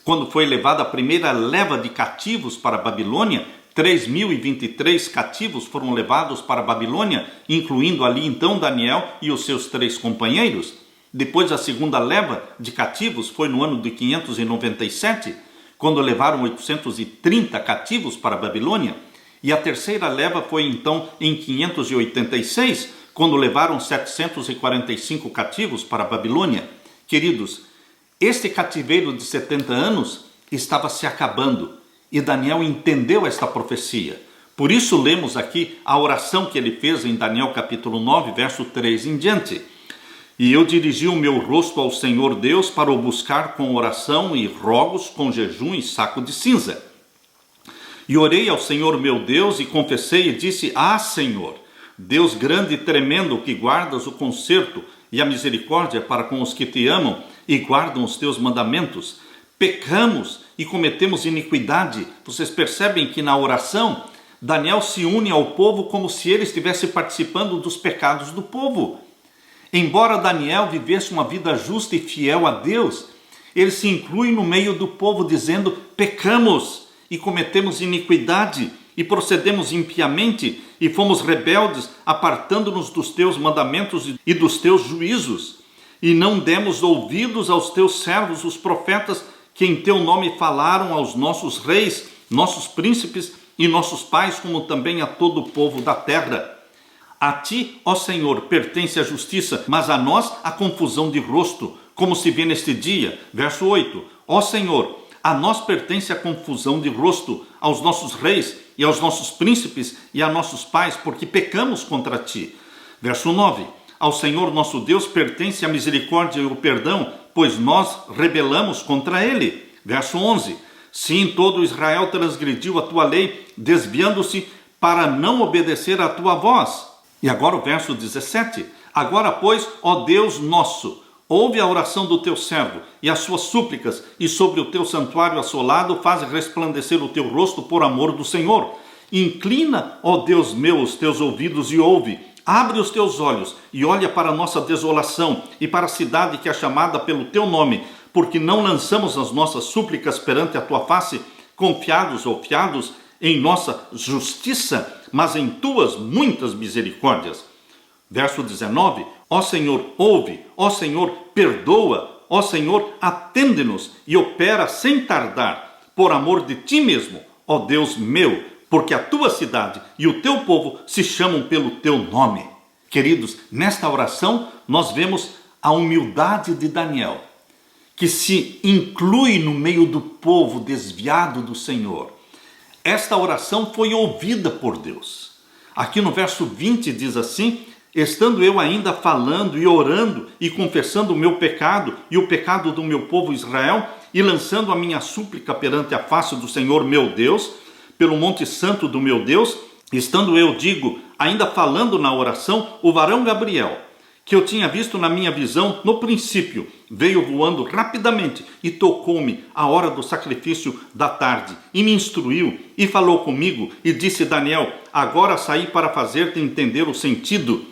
quando foi levada a primeira leva de cativos para a Babilônia. 3.023 cativos foram levados para a Babilônia, incluindo ali então Daniel e os seus 3 companheiros. Depois a segunda leva de cativos foi no ano de 597, quando levaram 830 cativos para a Babilônia. E a terceira leva foi então em 586, quando levaram 745 cativos para a Babilônia. Queridos, este cativeiro de 70 anos estava se acabando e Daniel entendeu esta profecia. Por isso lemos aqui a oração que ele fez em Daniel capítulo 9, verso 3 em diante. E eu dirigi o meu rosto ao Senhor Deus para o buscar com oração e rogos, com jejum e saco de cinza. E orei ao Senhor meu Deus e confessei e disse: Ah, Senhor, Deus grande e tremendo, que guardas o conserto e a misericórdia para com os que te amam e guardam os teus mandamentos. Pecamos e cometemos iniquidade. Vocês percebem que na oração, Daniel se une ao povo como se ele estivesse participando dos pecados do povo. Embora Daniel vivesse uma vida justa e fiel a Deus, ele se inclui no meio do povo dizendo: pecamos e cometemos iniquidade e procedemos impiamente e fomos rebeldes, apartando-nos dos teus mandamentos e dos teus juízos, e não demos ouvidos aos teus servos, os profetas, que em teu nome falaram aos nossos reis, nossos príncipes e nossos pais, como também a todo o povo da terra. A ti, ó Senhor, pertence a justiça, mas a nós a confusão de rosto, como se vê neste dia. Verso 8. Ó Senhor, a nós pertence a confusão de rosto, aos nossos reis e aos nossos príncipes e a nossos pais, porque pecamos contra ti. Verso 9, ao Senhor nosso Deus pertence a misericórdia e o perdão, pois nós rebelamos contra ele. Verso 11, sim, todo Israel transgrediu a tua lei, desviando-se para não obedecer à tua voz. E agora o verso 17, agora pois, ó Deus nosso, ouve a oração do teu servo e as suas súplicas, e sobre o teu santuário assolado faz resplandecer o teu rosto por amor do Senhor. Inclina, ó Deus meu, os teus ouvidos e ouve. Abre os teus olhos e olha para a nossa desolação e para a cidade que é chamada pelo teu nome, porque não lançamos as nossas súplicas perante a tua face, confiados ou fiados em nossa justiça, mas em tuas muitas misericórdias. Verso 19, ó Senhor, ouve, ó Senhor, perdoa, ó Senhor, atende-nos e opera sem tardar, por amor de ti mesmo, ó Deus meu, porque a tua cidade e o teu povo se chamam pelo teu nome. Queridos, nesta oração nós vemos a humildade de Daniel, que se inclui no meio do povo desviado do Senhor. Esta oração foi ouvida por Deus. Aqui no verso 20 diz assim, estando eu ainda falando e orando e confessando o meu pecado e o pecado do meu povo Israel e lançando a minha súplica perante a face do Senhor meu Deus, pelo monte santo do meu Deus, estando eu, ainda falando na oração, o varão Gabriel, que eu tinha visto na minha visão no princípio, veio voando rapidamente e tocou-me à hora do sacrifício da tarde e me instruiu e falou comigo e disse, Daniel, agora saí para fazer-te entender o sentido.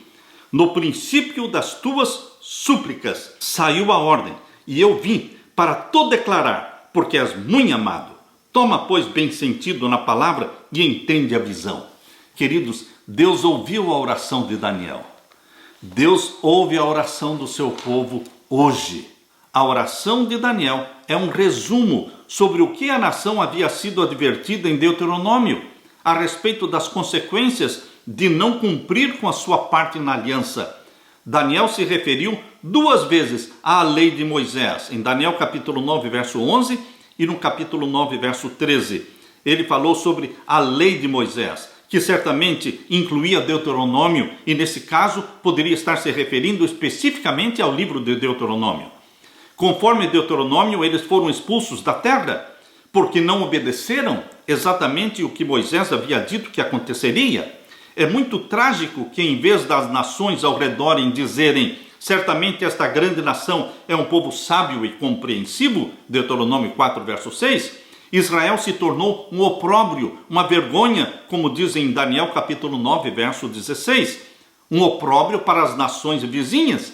No princípio das tuas súplicas saiu a ordem, e eu vim para te declarar, porque és muito amado. Toma, pois, bem sentido na palavra e entende a visão. Queridos, Deus ouviu a oração de Daniel. Deus ouve a oração do seu povo hoje. A oração de Daniel é um resumo sobre o que a nação havia sido advertida em Deuteronômio, a respeito das consequências de não cumprir com a sua parte na aliança. Daniel se referiu 2 vezes à lei de Moisés, em Daniel capítulo 9, verso 11 e no capítulo 9, verso 13. Ele falou sobre a lei de Moisés, que certamente incluía Deuteronômio e nesse caso poderia estar se referindo especificamente ao livro de Deuteronômio. Conforme Deuteronômio, eles foram expulsos da terra, porque não obedeceram exatamente o que Moisés havia dito que aconteceria. É muito trágico que, em vez das nações ao redor em dizerem, certamente esta grande nação é um povo sábio e compreensivo, Deuteronômio 4, verso 6, Israel se tornou um opróbrio, uma vergonha, como diz em Daniel capítulo 9, verso 16, um opróbrio para as nações vizinhas.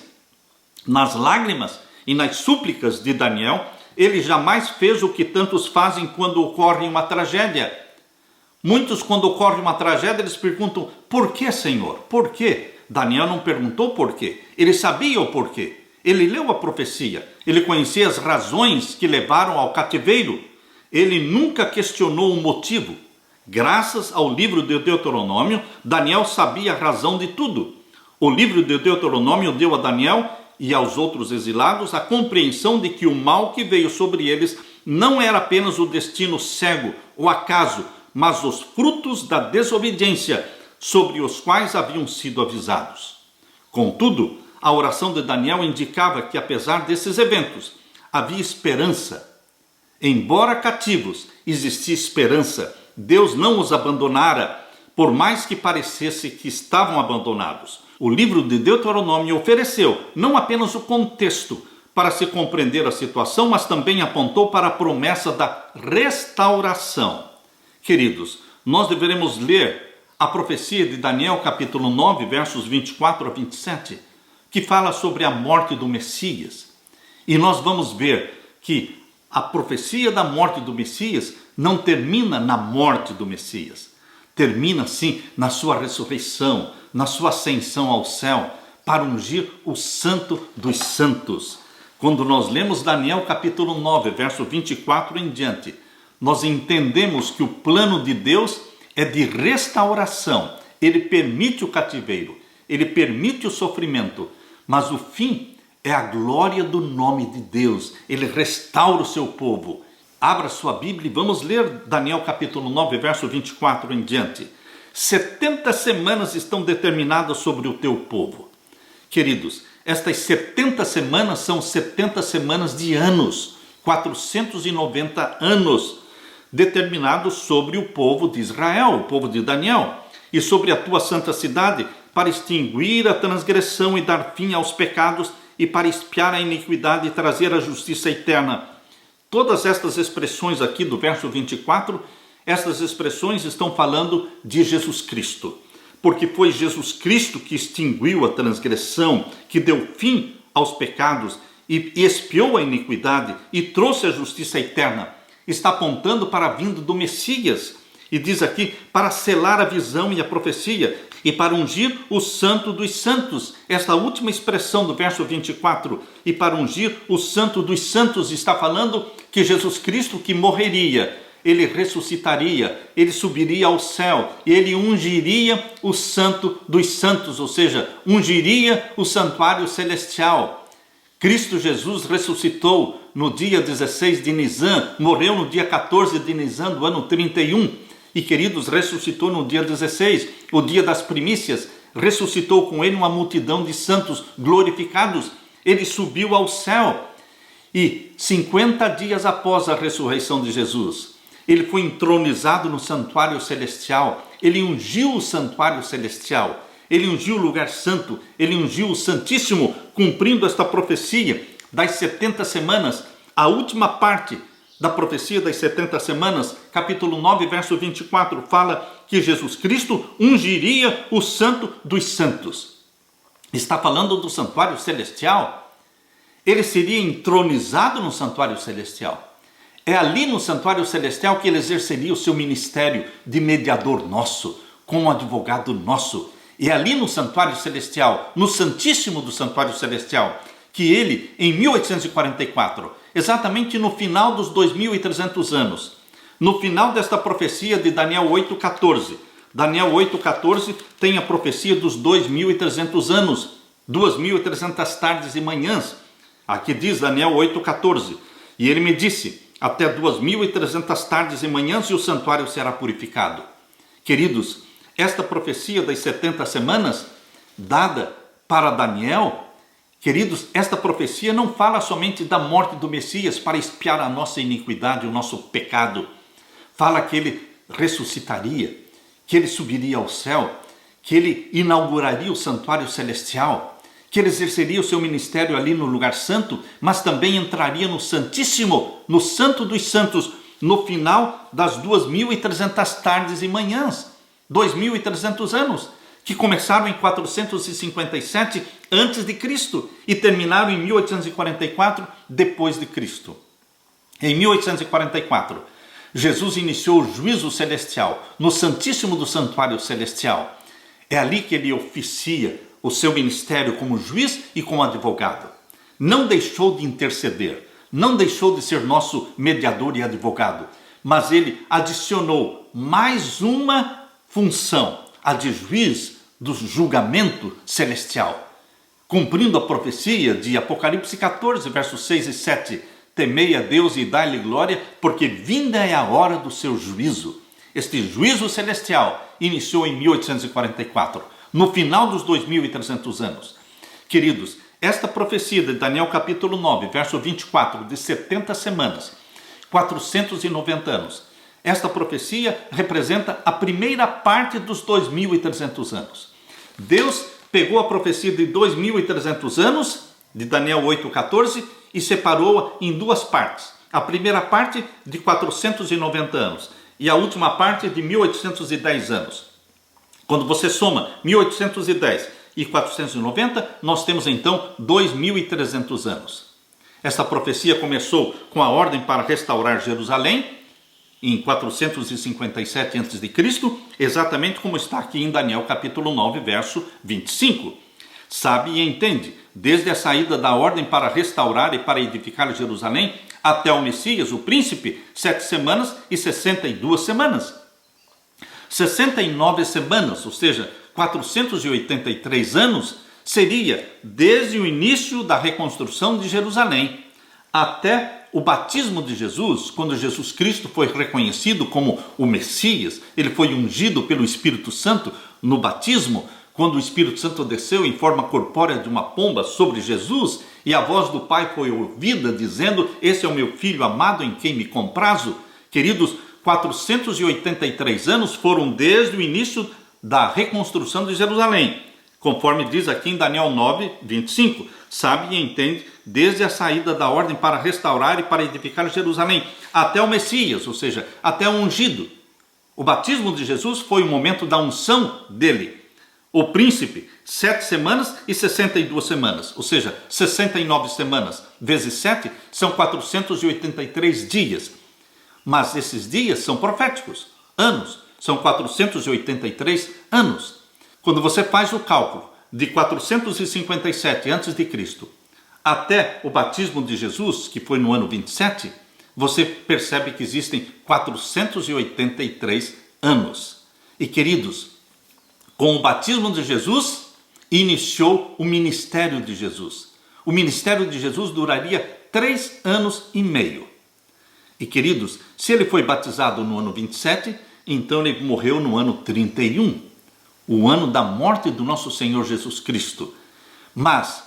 Nas lágrimas e nas súplicas de Daniel, ele jamais fez o que tantos fazem quando ocorre uma tragédia. Muitos, quando ocorre uma tragédia, eles perguntam, por que, Senhor? Por quê? Daniel não perguntou por quê. Ele sabia o porquê. Ele leu a profecia. Ele conhecia as razões que levaram ao cativeiro. Ele nunca questionou o motivo. Graças ao livro de Deuteronômio, Daniel sabia a razão de tudo. O livro de Deuteronômio deu a Daniel e aos outros exilados a compreensão de que o mal que veio sobre eles não era apenas o destino cego, o acaso, mas os frutos da desobediência sobre os quais haviam sido avisados. Contudo, a oração de Daniel indicava que, apesar desses eventos, havia esperança. Embora cativos, existia esperança. Deus não os abandonara, por mais que parecesse que estavam abandonados. O livro de Deuteronômio ofereceu não apenas o contexto para se compreender a situação, mas também apontou para a promessa da restauração. Queridos, nós deveremos ler a profecia de Daniel capítulo 9, versos 24 a 27, que fala sobre a morte do Messias. E nós vamos ver que a profecia da morte do Messias não termina na morte do Messias. Termina, sim, na sua ressurreição, na sua ascensão ao céu, para ungir o santo dos santos. Quando nós lemos Daniel capítulo 9, verso 24 em diante, nós entendemos que o plano de Deus é de restauração. Ele permite o cativeiro, ele permite o sofrimento, mas o fim é a glória do nome de Deus. Ele restaura o seu povo. Abra sua Bíblia e vamos ler Daniel capítulo 9, verso 24 em diante. 70 semanas estão determinadas sobre o teu povo. Queridos, estas 70 semanas são 70 semanas de anos, 490 anos, determinados sobre o povo de Israel, o povo de Daniel, e sobre a tua santa cidade, para extinguir a transgressão e dar fim aos pecados, e para expiar a iniquidade e trazer a justiça eterna. Todas estas expressões aqui do verso 24, estas expressões estão falando de Jesus Cristo, porque foi Jesus Cristo que extinguiu a transgressão, que deu fim aos pecados e expiou a iniquidade e trouxe a justiça eterna. Está apontando para a vinda do Messias, e diz aqui, para selar a visão e a profecia, e para ungir o santo dos santos. Esta última expressão do verso 24, e para ungir o santo dos santos, está falando que Jesus Cristo que morreria, ele ressuscitaria, ele subiria ao céu, e ele ungiria o santo dos santos, ou seja, ungiria o santuário celestial. Cristo Jesus ressuscitou no dia 16 de Nisan, morreu no dia 14 de Nisan do ano 31, e queridos, ressuscitou no dia 16, o dia das primícias, ressuscitou com ele uma multidão de santos glorificados, ele subiu ao céu, e 50 dias após a ressurreição de Jesus, ele foi entronizado no santuário celestial, ele ungiu o santuário celestial, ele ungiu o lugar santo, ele ungiu o Santíssimo, cumprindo esta profecia das 70 semanas, a última parte da profecia das 70 semanas, capítulo 9, verso 24, fala que Jesus Cristo ungiria o santo dos santos. Está falando do santuário celestial. Ele seria entronizado no santuário celestial. É ali no santuário celestial que ele exerceria o seu ministério de mediador nosso, como advogado nosso. É ali no santuário celestial, no Santíssimo do santuário celestial, que ele, em 1844, exatamente no final dos 2.300 anos, no final desta profecia de Daniel 8,14, Daniel 8,14 tem a profecia dos 2.300 anos, 2.300 tardes e manhãs. Aqui diz Daniel 8,14, e ele me disse, até 2.300 tardes e manhãs e o santuário será purificado. Queridos, esta profecia das 70 semanas, dada para Daniel, queridos, esta profecia não fala somente da morte do Messias para expiar a nossa iniquidade, o nosso pecado. Fala que ele ressuscitaria, que ele subiria ao céu, que ele inauguraria o santuário celestial, que ele exerceria o seu ministério ali no lugar santo, mas também entraria no Santíssimo, no Santo dos Santos, no final das 2.300 tardes e manhãs, 2.300 anos, que começaram em 457 antes de Cristo e terminaram em 1844 depois de Cristo. Em 1844, Jesus iniciou o juízo celestial no Santíssimo do Santuário Celestial. É ali que ele oficia o seu ministério como juiz e como advogado. Não deixou de interceder, não deixou de ser nosso mediador e advogado, mas ele adicionou mais uma função, a de juiz do julgamento celestial, cumprindo a profecia de Apocalipse 14, versos 6 e 7, temei a Deus e dai-lhe glória, porque vinda é a hora do seu juízo. Este juízo celestial iniciou em 1844, no final dos 2.300 anos. Queridos, esta profecia de Daniel capítulo 9, verso 24, de 70 semanas, 490 anos, esta profecia representa a primeira parte dos 2.300 anos. Deus pegou a profecia de 2.300 anos, de Daniel 8,14, e separou-a em duas partes. A primeira parte de 490 anos e a última parte de 1.810 anos. Quando você soma 1.810 e 490, nós temos então 2.300 anos. Esta profecia começou com a ordem para restaurar Jerusalém, em 457 a.C., exatamente como está aqui em Daniel capítulo 9, verso 25. Sabe e entende, desde a saída da ordem para restaurar e para edificar Jerusalém, até o Messias, o príncipe, 7 semanas e 62 semanas. 69 semanas, ou seja, 483 anos, seria desde o início da reconstrução de Jerusalém até o batismo de Jesus, quando Jesus Cristo foi reconhecido como o Messias, ele foi ungido pelo Espírito Santo no batismo, quando o Espírito Santo desceu em forma corpórea de uma pomba sobre Jesus, e a voz do Pai foi ouvida dizendo: esse é o meu Filho amado em quem me comprazo. Queridos, 483 anos foram desde o início da reconstrução de Jerusalém, conforme diz aqui em Daniel 9, 25, sabe e entende, desde a saída da ordem para restaurar e para edificar Jerusalém, até o Messias, ou seja, até o ungido. O batismo de Jesus foi o momento da unção dele. O príncipe, 7 semanas e 62 semanas, ou seja, 69 semanas vezes 7 são 483 dias. Mas esses dias são proféticos, anos, são 483 anos. Quando você faz o cálculo de 457 a.C. até o batismo de Jesus, que foi no ano 27, você percebe que existem 483 anos. E queridos, com o batismo de Jesus, iniciou o ministério de Jesus. O ministério de Jesus duraria 3 anos e meio. E queridos, se ele foi batizado no ano 27, então ele morreu no ano 31, o ano da morte do nosso Senhor Jesus Cristo. Mas,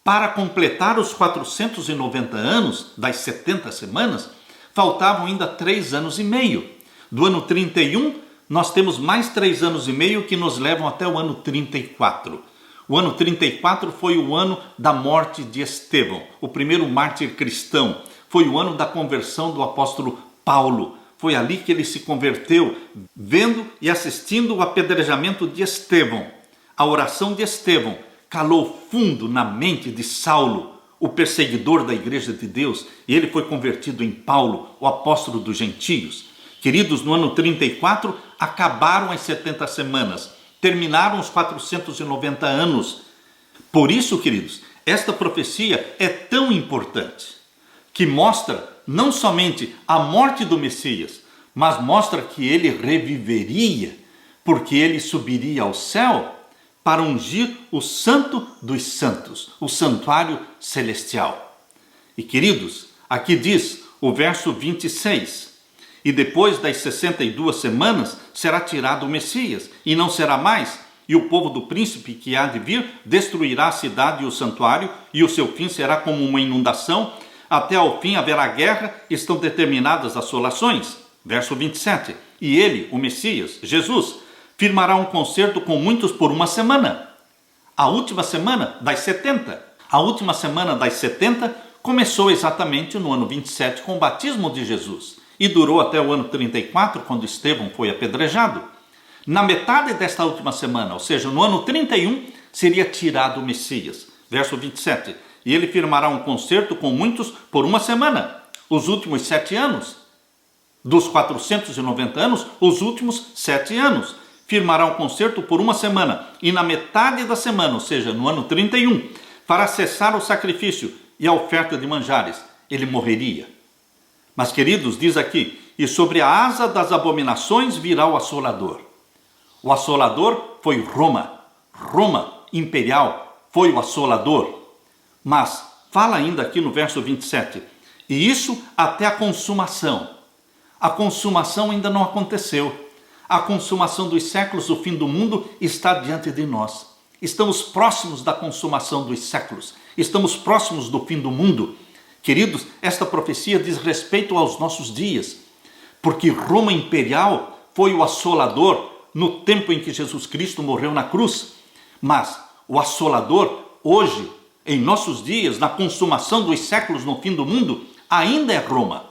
para completar os 490 anos das 70 semanas, faltavam ainda 3 anos e meio. Do ano 31, nós temos mais 3 anos e meio que nos levam até o ano 34. O ano 34 foi o ano da morte de Estevão, o primeiro mártir cristão. Foi o ano da conversão do apóstolo Paulo. Foi ali que ele se converteu, vendo e assistindo o apedrejamento de Estevão. A oração de Estevão calou fundo na mente de Saulo, o perseguidor da igreja de Deus, e ele foi convertido em Paulo, o apóstolo dos gentios. Queridos, no ano 34 acabaram as 70 semanas, terminaram os 490 anos. Por isso, queridos, esta profecia é tão importante, que mostra não somente a morte do Messias, mas mostra que ele reviveria, porque ele subiria ao céu para ungir o Santo dos Santos, o santuário celestial. E queridos, aqui diz o verso 26, e depois das 62 semanas será tirado o Messias, e não será mais, e o povo do príncipe que há de vir destruirá a cidade e o santuário, e o seu fim será como uma inundação. Até ao fim haverá guerra, estão determinadas assolações. Verso 27. E ele, o Messias, Jesus, firmará um concerto com muitos por uma semana. A última semana das 70. A última semana das 70 começou exatamente no ano 27 com o batismo de Jesus e durou até o ano 34, quando Estevão foi apedrejado. Na metade desta última semana, ou seja, no ano 31, seria tirado o Messias. Verso 27. E ele firmará um concerto com muitos por uma semana. Os últimos 7 anos. Dos 490 anos, os últimos 7 anos. Firmará um concerto por uma semana. E na metade da semana, ou seja, no ano 31, para cessar o sacrifício e a oferta de manjares, ele morreria. Mas, queridos, diz aqui, e sobre a asa das abominações virá o assolador. O assolador foi Roma. Roma imperial foi o assolador. Mas fala ainda aqui no verso 27, e isso até a consumação. A consumação ainda não aconteceu. A consumação dos séculos, o fim do mundo, está diante de nós. Estamos próximos da consumação dos séculos. Estamos próximos do fim do mundo. Queridos, esta profecia diz respeito aos nossos dias, porque Roma imperial foi o assolador no tempo em que Jesus Cristo morreu na cruz. Mas o assolador, hoje, em nossos dias, na consumação dos séculos, no fim do mundo, ainda é Roma.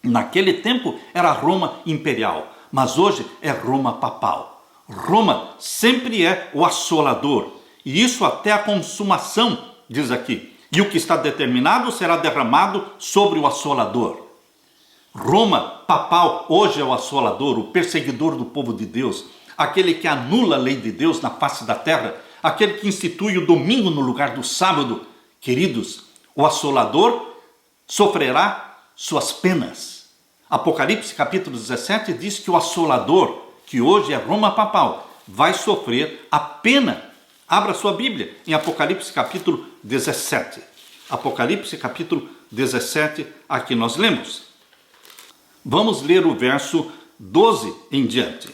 Naquele tempo era Roma imperial, mas hoje é Roma papal. Roma sempre é o assolador, e isso até a consumação, diz aqui. E o que está determinado será derramado sobre o assolador. Roma papal hoje é o assolador, o perseguidor do povo de Deus, aquele que anula a lei de Deus na face da terra, aquele que institui o domingo no lugar do sábado. Queridos, o assolador sofrerá suas penas. Apocalipse capítulo 17 diz que o assolador, que hoje é Roma papal, vai sofrer a pena. Abra sua Bíblia em Apocalipse capítulo 17. Apocalipse capítulo 17, aqui nós lemos. Vamos ler o verso 12 em diante.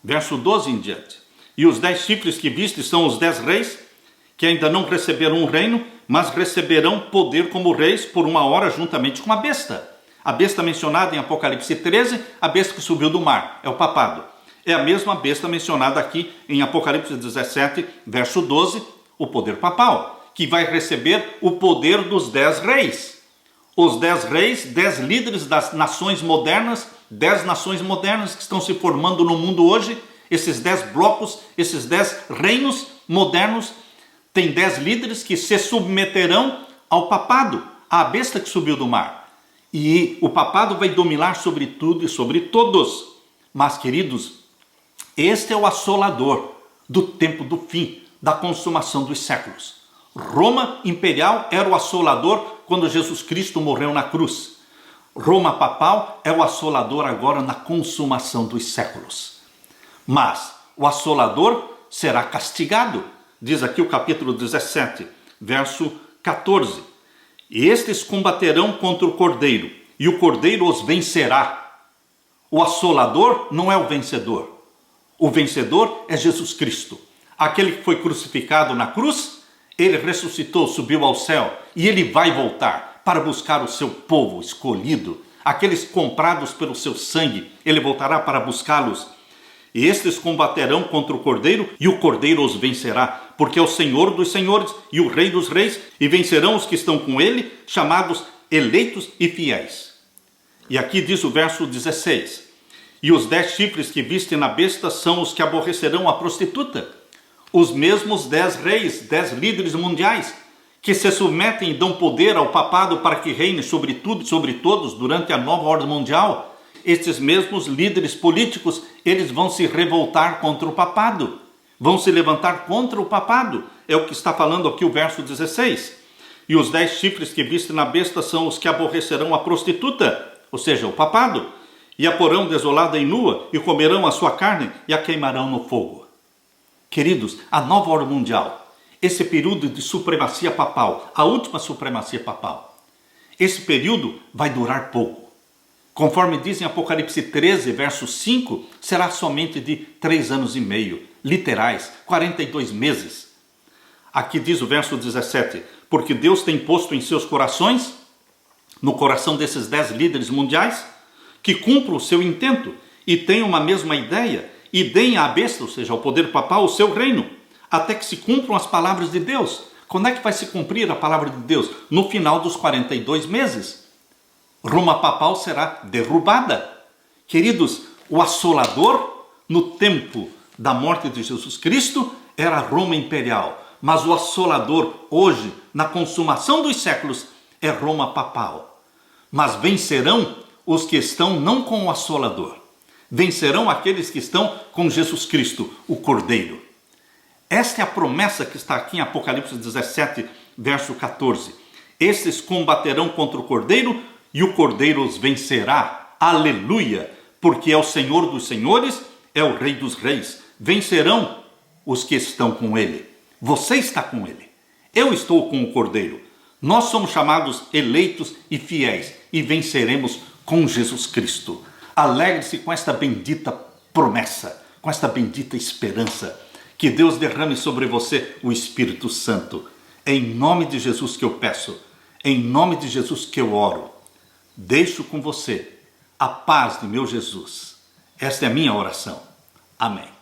Verso 12 em diante. E os 10 chifres que viste são os 10 reis, que ainda não receberam um reino, mas receberão poder como reis por uma hora juntamente com a besta. A besta mencionada em Apocalipse 13, a besta que subiu do mar, é o papado. É a mesma besta mencionada aqui em Apocalipse 17, verso 12, o poder papal, que vai receber o poder dos 10 reis. Os 10 reis, 10 líderes das nações modernas, 10 nações modernas que estão se formando no mundo hoje, esses 10 blocos, esses 10 reinos modernos, tem 10 líderes que se submeterão ao papado, à besta que subiu do mar. E o papado vai dominar sobre tudo e sobre todos. Mas, queridos, este é o assolador do tempo do fim, da consumação dos séculos. Roma imperial era o assolador quando Jesus Cristo morreu na cruz. Roma papal é o assolador agora na consumação dos séculos. Mas o assolador será castigado. Diz aqui o capítulo 17, verso 14. Estes combaterão contra o cordeiro, e o cordeiro os vencerá. O assolador não é o vencedor. O vencedor é Jesus Cristo. Aquele que foi crucificado na cruz, ele ressuscitou, subiu ao céu, e ele vai voltar para buscar o seu povo escolhido, aqueles comprados pelo seu sangue, ele voltará para buscá-los. E estes combaterão contra o cordeiro, e o cordeiro os vencerá, porque é o Senhor dos senhores e o Rei dos reis, e vencerão os que estão com ele, chamados eleitos e fiéis. E aqui diz o verso 16, e os 10 chifres que viste na besta são os que aborrecerão a prostituta, os mesmos 10 reis, 10 líderes mundiais, que se submetem e dão poder ao papado para que reine sobre tudo e sobre todos durante a nova ordem mundial. Estes mesmos líderes políticos, eles vão se revoltar contra o papado, vão se levantar contra o papado, é o que está falando aqui o verso 16. E os 10 chifres que viste na besta são os que aborrecerão a prostituta, ou seja, o papado, e a porão desolada e nua, e comerão a sua carne e a queimarão no fogo. Queridos, a nova ordem mundial, esse período de supremacia papal, a última supremacia papal, esse período vai durar pouco. Conforme diz em Apocalipse 13, verso 5, será somente de 3 anos e meio, literais, 42 meses. Aqui diz o verso 17, porque Deus tem posto em seus corações, no coração desses 10 líderes mundiais, que cumpram o seu intento e tenham uma mesma ideia e deem à besta, ou seja, ao poder papal, o seu reino, até que se cumpram as palavras de Deus. Quando é que vai se cumprir a palavra de Deus? No final dos 42 meses. Roma papal será derrubada. Queridos, o assolador no tempo da morte de Jesus Cristo era Roma imperial, mas o assolador hoje, na consumação dos séculos, é Roma papal. Mas vencerão os que estão não com o assolador, vencerão aqueles que estão com Jesus Cristo, o Cordeiro. Esta é a promessa que está aqui em Apocalipse 17, verso 14. Estes combaterão contra o Cordeiro, e o Cordeiro os vencerá. Aleluia! Porque é o Senhor dos senhores, é o Rei dos reis. Vencerão os que estão com ele. Você está com ele. Eu estou com o Cordeiro. Nós somos chamados eleitos e fiéis e venceremos com Jesus Cristo. Alegre-se com esta bendita promessa, com esta bendita esperança. Que Deus derrame sobre você o Espírito Santo. É em nome de Jesus que eu peço. É em nome de Jesus que eu oro. Deixo com você a paz de meu Jesus. Esta é a minha oração. Amém.